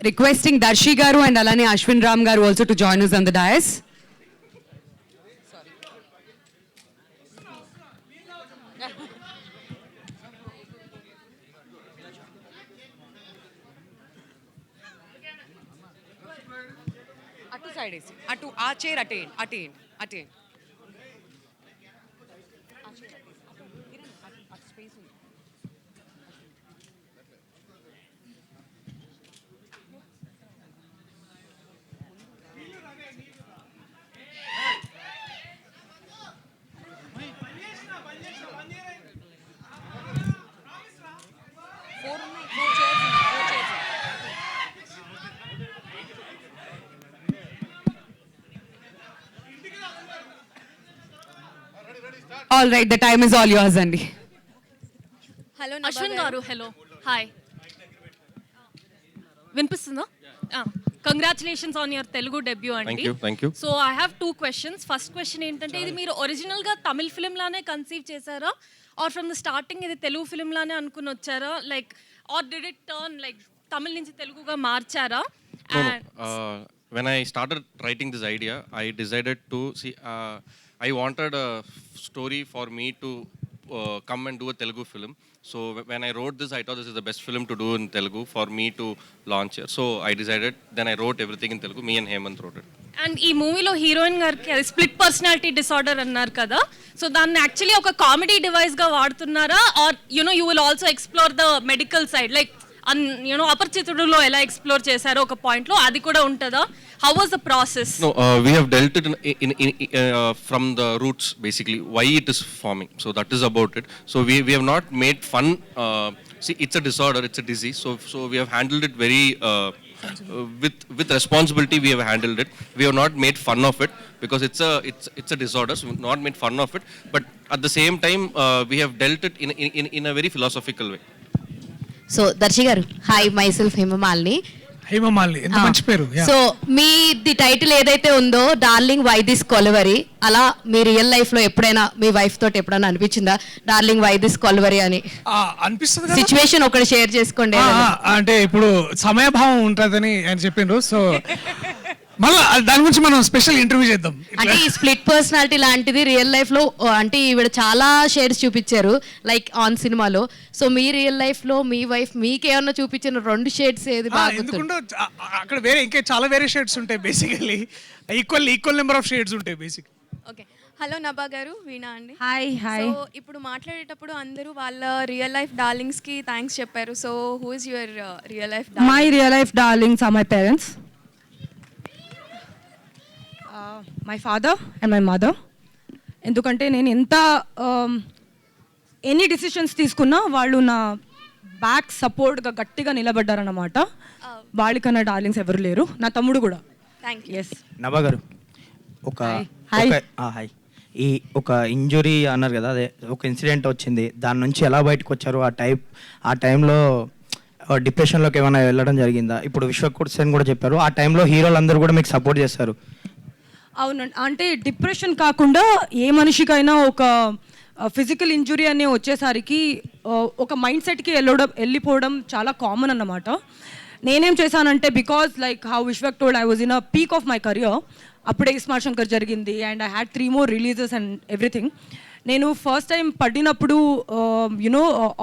Requesting Darshi garu and alane Ashwin Ram garu also to join us on the dais. Atu side esi. Atu aa chair attain. All right, the time is all yours, Andi. Hello Ashwin garu, hello, hi, వినిపిస్తుందా? Congratulations on your Telugu debut అండి. Thank you. So I have 2 questions. First question ఏంటంటే, ఇది మీరు ఒరిజినల్గా Tamil film లానే conceive చేశారా, or from the starting ఇది Telugu film లానే అనుకుని వచ్చారా, like or did it turn like Tamil నుంచి తెలుగుగా మార్చారా? When I started writing this idea, I decided to see. I wanted a story for me to come and do a Telugu film. So when I wrote this, I thought this is the best film to do in Telugu for me to launch here. So I decided. Then I wrote everything in Telugu. Me and Hemant wrote it. And ఈ మూవీలో heroine గారికి split personality disorder అన్నారు కదా, so దాన్ని actually ఒక comedy డివైస్గా వాడుతున్నారా, or you know you will also explore the medical side, like అపరిచితుడులో ఎలా ఎక్స్ప్లోర్ చేశారో ఒక పాయింట్లో అది కూడా ఉంటుందా? How was the process? No, we have dealt it from the roots, basically why it is forming. So that is about it. So we have not made fun. See, it's a disorder, it's a disease. So we have handled it very with responsibility. We have handled it. We have not made fun of it because it's a disorder. So we have not made fun of it. But at the same time, we have dealt it in a very philosophical way. So Darshi garu, hi, my self Hemamalini. Hemamalini, ఎంత మంచి పేరు. So me the title ఏదైతే ఉందో darling why this Kolaveri, అలా మీ real life లో ఎప్పుడైనా మీ wife తోటి ఎప్పుడైనా అనిపించిందా డార్లింగ్ వై దిస్ కొలవరి అని? అనిపిస్తుంది. సిచ్యువేషన్ ఒకటి షేర్ చేసుకోండి. అంటే ఇప్పుడు సమయభావం ఉంటుందని ఆయన చెప్పిండ్రు. సో మళ్ళీ దాని గురించి మనం స్పెషల్ ఇంటర్వ్యూ చేద్దాం. అంటే ఈ స్ప్లిట్ పర్సనాలిటీ లాంటిది రియల్ లైఫ్ లో అంటే ఈవిడ చాలా షేడ్స్ చూపించారు లైక్ ఆన్ సినిమాలో. సో మీ రియల్ లైఫ్ లో మీ వైఫ్ మీకేమన్నా చూపించిన 2 షేడ్స్ ఏది బాగా? ఎందుకంటే అక్కడ వేరే ఇంకా చాలా వేరే షేడ్స్ ఉంటాయి. Basically equal number of shades ఉంటాయి బేసిక్. ఓకే, హలో నభా గారు, వీణా అండి. Hi hi. సో ఇప్పుడు మాట్లాడేటప్పుడు అందరూ వాళ్ళ రియల్ లైఫ్ డార్లింగ్స్ కి థ్యాంక్స్ చెప్పారు. So who is your real life? My real life darlings are my parents, my father and my mother. ఎందుకంటే నేను ఎంత ఎన్ని డిసిషన్స్ తీసుకున్నా వాళ్ళు నా బ్యాక్ సపోర్ట్గా గట్టిగా నిలబడ్డారన్నమాట. వాళ్ళకన్నా డార్లింగ్స్ ఎవరు లేరు, నా తమ్ముడు కూడా. Thank you. ఎస్. నభా గారు, హాయ్. ఈ ఒక ఇంజురీ అన్నారు కదా, అదే ఒక ఇన్సిడెంట్ వచ్చింది, దాని నుంచి ఎలా బయటకు వచ్చారు? ఆ టైంలో డిప్రెషన్లోకి ఏమైనా వెళ్ళడం జరిగిందా? ఇప్పుడు విశ్వకుసేన్ కూడా చెప్పారు, ఆ టైంలో హీరోలు అందరూ కూడా మీకు సపోర్ట్ చేస్తారు. అవునండి, అంటే డిప్రెషన్ కాకుండా ఏ మనిషికైనా ఒక ఫిజికల్ ఇంజురీ అనే వచ్చేసరికి ఒక మైండ్ సెట్కి వెళ్ళిపోవడం చాలా కామన్ అన్నమాట. నేనేం చేశానంటే, because like how Vishwak told, I was in a peak of my career. అప్పుడే స్మార్ట్ శంకర్ జరిగింది and I had 3 more releases and everything. నేను ఫస్ట్ టైం పడినప్పుడు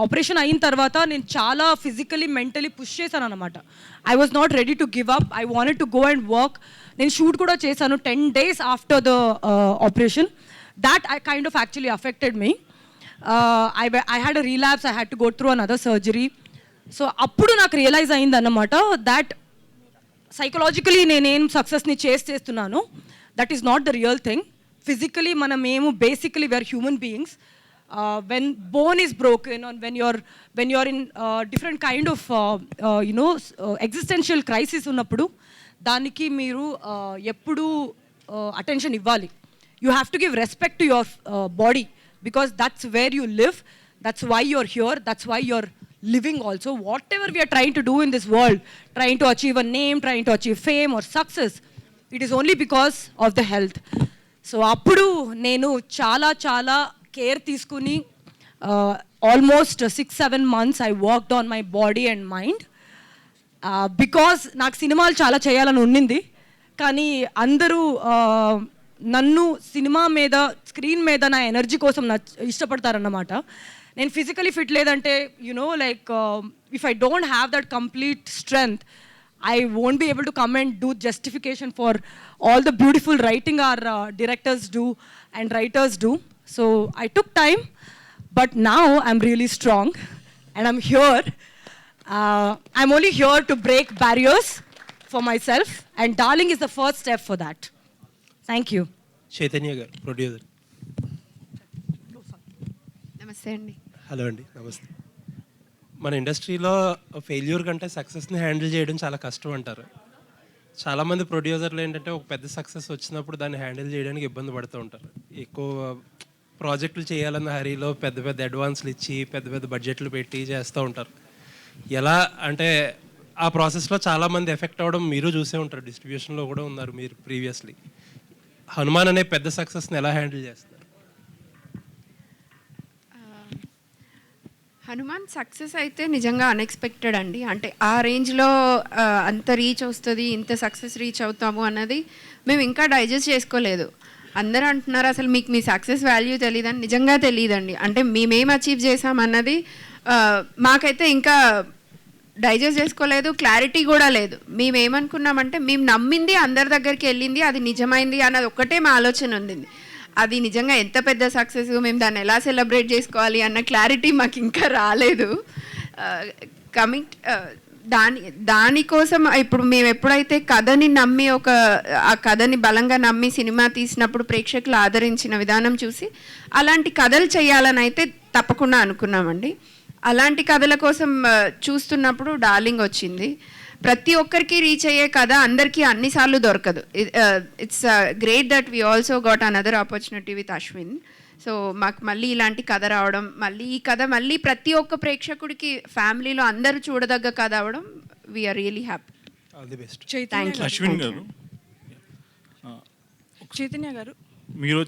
ఆపరేషన్ అయిన తర్వాత నేను చాలా ఫిజికలీ మెంటలీ పుష్ చేశాను అనమాట. I was not ready to give up. I wanted to go and work. నేను షూట్ కూడా చేశాను 10 days after the operation. That I kind of actually affected me. I had a relapse. I had to go through another surgery. So అప్పుడు నాకు realise అయింది అన్నమాట that psychologically నేనేం సక్సెస్ని చేస్తున్నాను, that is not the real thing. Physically మనమేమో basically we are human beings. when bone is broken, or when you're in different kind of existential crisis ఉన్నప్పుడు దానికి మీరు ఎప్పుడు attention ఇవ్వాలి. You have to give respect to your body, because that's where you live, that's why you're here, that's why you're living also. Whatever we are trying to do in this world, trying to achieve a name, trying to achieve fame or success, it is only because of the health. So అప్పుడు నేను చాలా చాలా care తీసుకుని almost 6-7 months I worked on my body and mind, because నాకు సినిమాలు చాలా చేయాలని ఉండింది. కానీ అందరూ నన్ను సినిమా మీద, స్క్రీన్ మీద నా ఎనర్జీ కోసం ఇష్టపడతారన్నమాట. నేను ఫిజికలీ ఫిట్ లేదంటే like if I don't have that complete strength, I won't be able to come and do justification for all the beautiful writing our directors do and writers do. So I took time, but now I'm really strong and I'm here. I'm only here to break barriers for myself, and Darling is the first step for that. Thank you. Chaitanya garu, producer. నమస్తే అండి. Hello అండి, నమస్తే. మన ఇండస్ట్రీలో failure కంటే సక్సెస్ని handle చేయడం చాలా కష్టం అంటారు. చాలామంది ప్రొడ్యూసర్లు ఏంటంటే ఒక పెద్ద సక్సెస్ వచ్చినప్పుడు దాన్ని హ్యాండిల్ చేయడానికి ఇబ్బంది పడుతూ ఉంటారు. ఎక్కువ ప్రాజెక్టులు చేయాలన్న హరీలో పెద్ద పెద్ద అడ్వాన్స్లు ఇచ్చి పెద్ద పెద్ద బడ్జెట్లు పెట్టి చేస్తూ ఉంటారు. ఎలా అంటే ఆ ప్రాసెస్లో చాలామంది ఎఫెక్ట్ అవ్వడం మీరు చూసే ఉంటారు. డిస్ట్రిబ్యూషన్లో కూడా ఉన్నారు మీరు ప్రీవియస్లీ. హనుమాన్ అనే పెద్ద సక్సెస్ని ఎలా హ్యాండిల్ చేస్తారు? హనుమాన్ సక్సెస్ అయితే నిజంగా అన్ఎక్స్పెక్టెడ్ అండి. అంటే ఆ రేంజ్లో అంత రీచ్ వస్తుంది, ఇంత సక్సెస్ రీచ్ అవుతాము అన్నది మేము ఇంకా డైజెస్ట్ చేసుకోలేదు. అందరూ అంటున్నారు అసలు మీకు మీ సక్సెస్ వాల్యూ తెలియదని. నిజంగా తెలియదండి. అంటే మేమేం అచీవ్ చేసామన్నది మాకైతే ఇంకా డైజెస్ట్ చేసుకోలేదు, క్లారిటీ కూడా లేదు. మేమేమనుకున్నామంటే మేము నమ్మింది అందరి దగ్గరికి వెళ్ళింది, అది నిజమైంది అన్నది ఒక్కటే మా ఆలోచన ఉంది. అది నిజంగా ఎంత పెద్ద సక్సెస్, మేము దాన్ని ఎలా సెలబ్రేట్ చేసుకోవాలి అన్న క్లారిటీ మాకు ఇంకా రాలేదు. కమింగ్ దానికోసం ఇప్పుడు మేము ఎప్పుడైతే కథని నమ్మి ఆ కథని బలంగా నమ్మి సినిమా తీసినప్పుడు ప్రేక్షకులు ఆదరించిన విధానం చూసి అలాంటి కథలు చేయాలని అయితే తప్పకుండా అనుకున్నామండి. అలాంటి కథల కోసం చూస్తున్నప్పుడు డార్లింగ్ వచ్చింది. ప్రతి ఒక్కరికి రీచ్ అయ్యే కథ అందరికీ అన్నిసార్లు దొరకదు. It's great that we also got another opportunity with Ashwin. So మాకు మళ్ళీ ఇలాంటి కథ రావడం, మళ్ళీ ఈ కథ మళ్ళీ ప్రతి ఒక్క ప్రేక్షకుడికి ఫ్యామిలీలో అందరూ చూడదగ్గ కథ అవడం, we are really happy. All the best. Ashwin garu, Chaitanya garu, మీరు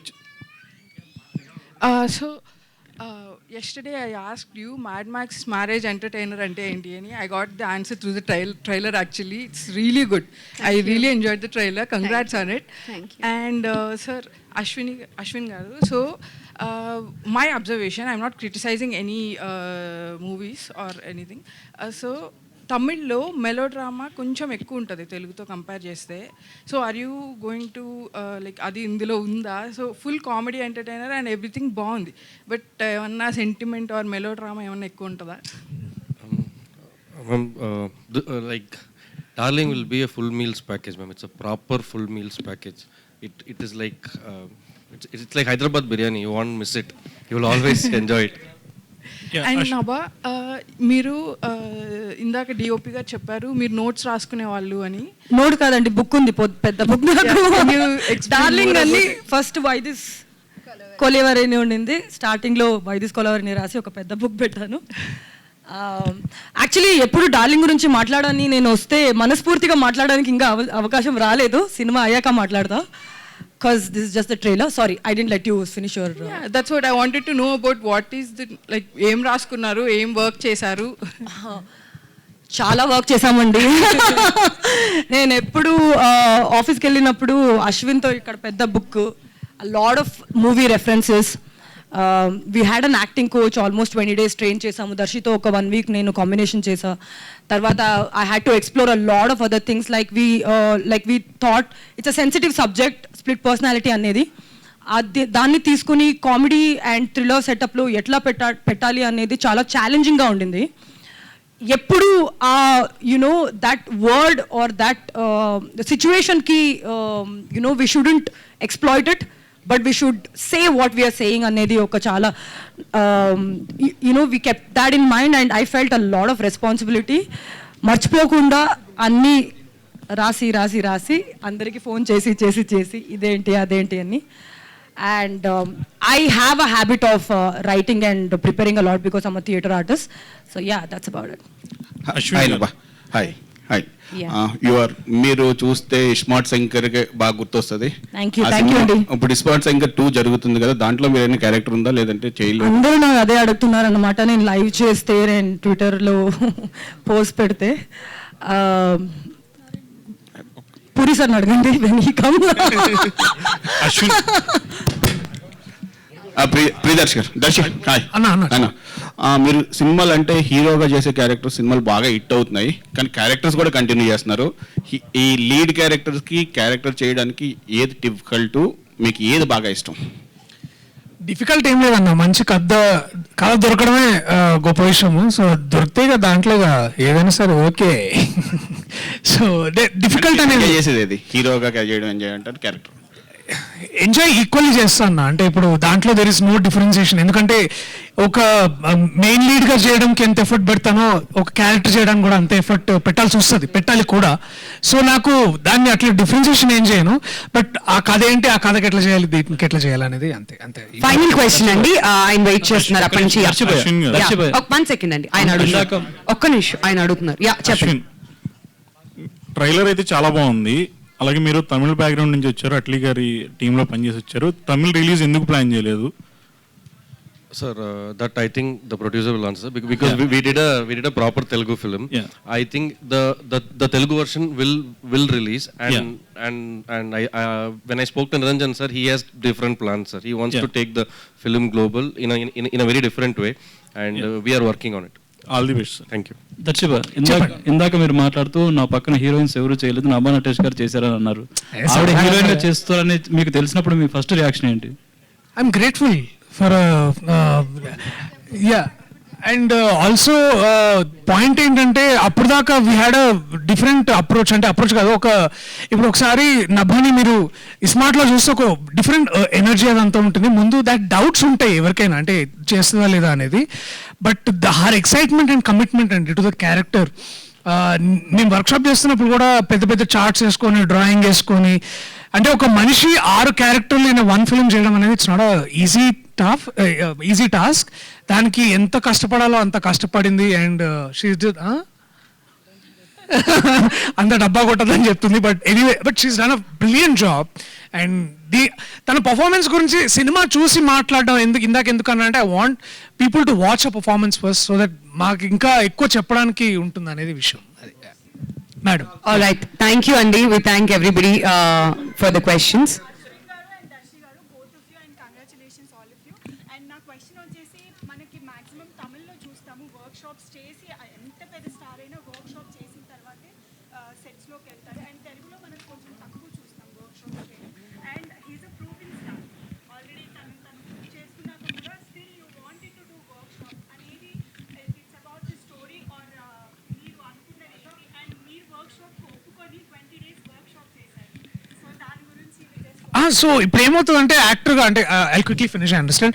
so yesterday I asked you Mad Max marriage entertainer ante enti ani. I got the answer through the trailer actually. It's really good. I really enjoyed the trailer. Congrats on it. Thank you. And sir, Ashwin garu, so my observation, I'm not criticizing any movies or anything. So తమిళ్లో melodrama కొంచెం ఎక్కువ ఉంటుంది తెలుగుతో compare చేస్తే. So are you going to like అది ఇందులో ఉందా? So full comedy entertainer and everything బాగుంది, బట్ ఏమన్నా సెంటిమెంట్ ఆర్ మెలో డ్రామా ఏమన్నా ఎక్కువ ఉంటుందా? Like Darling will be a full meals package, ma'am. It's a proper full meals package. It is like it's like Hyderabad biryani. You won't miss it. You will always enjoy it. And Nabha, మీరు ఇందాక DOP గారు చెప్పారు మీరు notes రాసుకునే వాళ్ళు అని. Note కాదండి, book ఉంది, పెద్ద బుక్. డార్లింగ్ అని ఫస్ట్ వైదిస్ కొలేవరిని ఉండింది, స్టార్టింగ్లో వైదిస్ కొలేవరిని రాసి ఒక పెద్ద బుక్ పెట్టాను. యాక్చువల్లీ ఎప్పుడు డార్లింగ్ గురించి మాట్లాడని నేను వస్తే మనస్ఫూర్తిగా మాట్లాడడానికి ఇంకా అవకాశం రాలేదు. సినిమా అయ్యాక మాట్లాడతా. Because this is just the trailer. Sorry, I didn't let you finish your... Yeah, that's what I wanted to know about. What is the, like, ఏం రాసుకున్నారు, ఏం వర్క్ చేశారు? చాలా వర్క్ చేశామండి. నేను ఎప్పుడు ఆఫీస్కి వెళ్ళినప్పుడు అశ్విన్తో ఇక్కడ పెద్ద book, lot of movie references. We had an acting coach, almost 20 days train చేసాము. దర్శితో ఒక 1 week నేను కాంబినేషన్ చేసా. తర్వాత I had to explore a lot of other things. Like we thought it's a sensitive subject, split personality అనేది. దాన్ని తీసుకుని comedy and thriller సెటప్లో ఎట్లా పెట్టాలి అనేది చాలా ఛాలెంజింగ్గా ఉండింది. ఎప్పుడు you know that word or that సిచ్యువేషన్కి you know we shouldn't exploit it, but we should say what we are saying అనేది ఒక చాలా we kept that in mind and I felt a lot of responsibility. మర్చిపోకుండా అన్నీ రాసి అందరికీ ఫోన్ చేసి ఇదేంటి అదేంటి అని. And I have a habit of writing and preparing a lot because I'm a theatre artist. So yeah, that's about it. Hi మీరు చూస్తే స్మార్ట్ శంకర్ బాగా గుర్తొస్తుంది. Thank you అండి. ఇప్పుడు స్మార్ట్ శంకర్ 2 జరుగుతుంది కదా, దాంట్లో మీరు ఏమైనా క్యారెక్టర్ ఉందా లేదంటే చేయలేదు? అందరూ నాకు అదే అడుగుతున్నారు అన్నమాట. నేను లైవ్ చేస్తే, నేను ట్విట్టర్లో పోస్ట్ పెడితే పూరి సార్ అడగండి ప్రియదర్శి గారు. దర్శి హాయ్ అన్న. మీరు సినిమాలు అంటే హీరోగా చేసే క్యారెక్టర్స్ సినిమాలు బాగా హిట్ అవుతున్నాయి, కానీ క్యారెక్టర్స్ కూడా కంటిన్యూ చేస్తున్నారు. ఈ లీడ్ క్యారెక్టర్స్కి క్యారెక్టర్ చేయడానికి ఏది డిఫికల్ట్, మీకు ఏది బాగా ఇష్టం? డిఫికల్ట్ ఏం లేదన్న, మంచి కథ దొరకడమే గొప్ప విషయము. సో దొరికితే దాంట్లో ఏదైనా సరే ఓకే. సో డిఫికల్ట్ అనేది చేసేది హీరోగా చేయడం ఎంజాయ్ అంటారు, క్యారెక్టర్ ఎంజాయ్ ఈక్వల్లీ చేస్తాను. అంటే ఇప్పుడు దాంట్లో దెర్ ఇస్ నో డిఫరెన్సియేషన్. ఎందుకంటే ఒక మెయిన్ లీడ్గా చేయడానికి ఎంత ఎఫర్ట్ పెడతానో ఒక క్యారెక్టర్ చేయడానికి కూడా అంత ఎఫర్ట్ పెట్టాలి కూడా. సో నాకు దాన్ని అట్లా డిఫరెన్సియేషన్ ఏం చేయను. బట్ ఆ కథ ఏంటి, ఆ కథకి ఎట్లా చేయాలి, దీనికి ఎట్లా చేయాలి అనేది అంతే. ఫైనల్ క్వశ్చన్ అండి, ఆయన వెయిట్ చేస్తున్నారు అప్పటి నుంచి. 1 సెకండ్ అండి, ఆయన అడుగుతున్నారు. ఒక్క నిమిషం, ఆయన అడుగుతున్నారు. చెప్పండి. ట్రైలర్ అయితే చాలా బాగుంది. అలాగే మీరు తమిళ బ్యాక్గ్రౌండ్ నుంచి వచ్చారు, అట్లీ గారి టీంలో పనిచేసి వచ్చారు. తమిళ రిలీజ్ ఎందుకు ప్లాన్ చేయలేదు? Sir, that I think the producer will answer because we did a proper Telugu film. I think the Telugu version will release and I when I spoke to Niranjan sir, he has different plans, sir. He wants to take the film global in a very different way, and we are working on it. All the best. Thank you. దర్శిబా, ఇందాక మీరు మాట్లాడుతూ నా పక్కన heroines ఎవరు చేయలేదు, నభా నటేష్ గారు చేశారని అన్నారు. ఆవిడ హీరోయిన్ గా చేస్తారని మీకు తెలిసినప్పుడు మీ ఫస్ట్ రియాక్షన్ ఏంటి? I'm grateful for and also point ఏంటంటే అప్పుడు దాకా we had a different approach. అంటే అప్రోచ్ కాదు, ఇప్పుడు ఒకసారి నభాని మీరు స్మార్ట్లో చూస్తే ఒక డిఫరెంట్ ఎనర్జీ అదంతా ఉంటుంది. ముందు దాట్ డౌట్స్ ఉంటాయి ఎవరికైనా, అంటే చేస్తుందా లేదా అనేది. But her excitement and commitment అండి టు ద క్యారెక్టర్. నేను వర్క్షాప్ చేస్తున్నప్పుడు కూడా పెద్ద పెద్ద చార్ట్స్ వేసుకొని, డ్రాయింగ్ వేసుకొని, అంటే ఒక మనిషి 6 క్యారెక్టర్లు అయిన 1 ఫిల్మ్ చేయడం అనేది ఇట్స్ నాట్ ఈజీ టాస్క్. దానికి ఎంత కష్టపడాలో అంత కష్టపడింది. అండ్ అంత డబ్బా కొట్టదని చెప్తుంది, but anyway she's done a brilliant job. And తన పర్ఫార్మెన్స్ గురించి సినిమా చూసి మాట్లాడడం ఎందుకన్నా అంటే I want people to watch a performance first, so that మాకు ఇంకా ఎక్కువ చెప్పడానికి ఉంటుంది అనేది విషయం. Madam. All right, thank you అండి. We thank everybody for the questions. So ఇప్పుడు ఏమవుతుందంటే యాక్టర్గా, అంటే I quickly finish, I understand.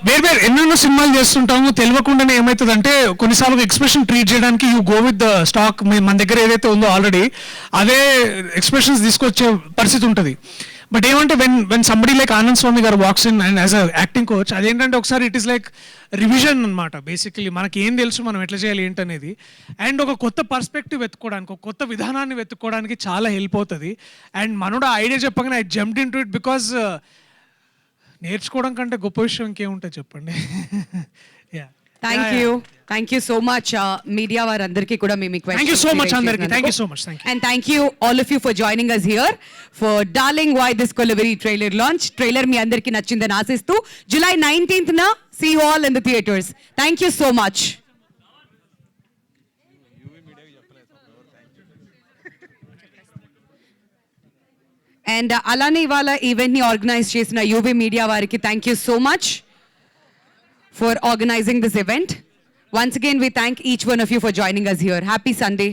వేరే ఎన్నెన్నో సినిమాలు చేస్తుంటాము, తెలియకుండానే ఏమవుతుందంటే కొన్నిసార్లు ఎక్స్ప్రెషన్ ట్రీట్ చేయడానికి you go with the stock. మన దగ్గర ఏదైతే ఉందో ఆల్రెడీ అదే ఎక్స్ప్రెషన్స్ తీసుకొచ్చే పరిస్థితి ఉంటుంది. బట్ ఏమంటే వెన్ సంబడి లైక్ ఆనంద్ స్వామి గారు walks in and as a acting coach, అదేంటంటే ఒకసారి ఇట్ ఈస్ లైక్ రివిజన్ అనమాట. బేసికలీ మనకి ఏం తెలుసు, మనం ఎట్లా చేయాలి ఏంటనేది, అండ్ ఒక కొత్త పర్స్పెక్టివ్ వెతుక్కోవడానికి, ఒక కొత్త విధానాన్ని వెతుక్కోవడానికి చాలా హెల్ప్ అవుతుంది. అండ్ మనోడు ఆ ఐడియా చెప్పగానే I jumped in to it because నేర్చుకోవడం కంటే గొప్ప విషయం ఇంకేముంటుంది చెప్పండి. Thank you so much media వారందరికీ కూడా మేము థ్యాంక్ యూ సో మచ్ అందరికీ. Thank you so much. And thank you all of you for joining us here for Darling Why This Koliveri trailer launch. Trailer మీ అందరికీ నచ్చిందని ఆశిస్తూ July 19th na see you all in the theaters. Thank you so much. And అలానే ఇవాళ event ని organise చేసిన UV media వారికి thank you so much for organizing this event. Once again, we thank each one of you for joining us here. Happy Sunday.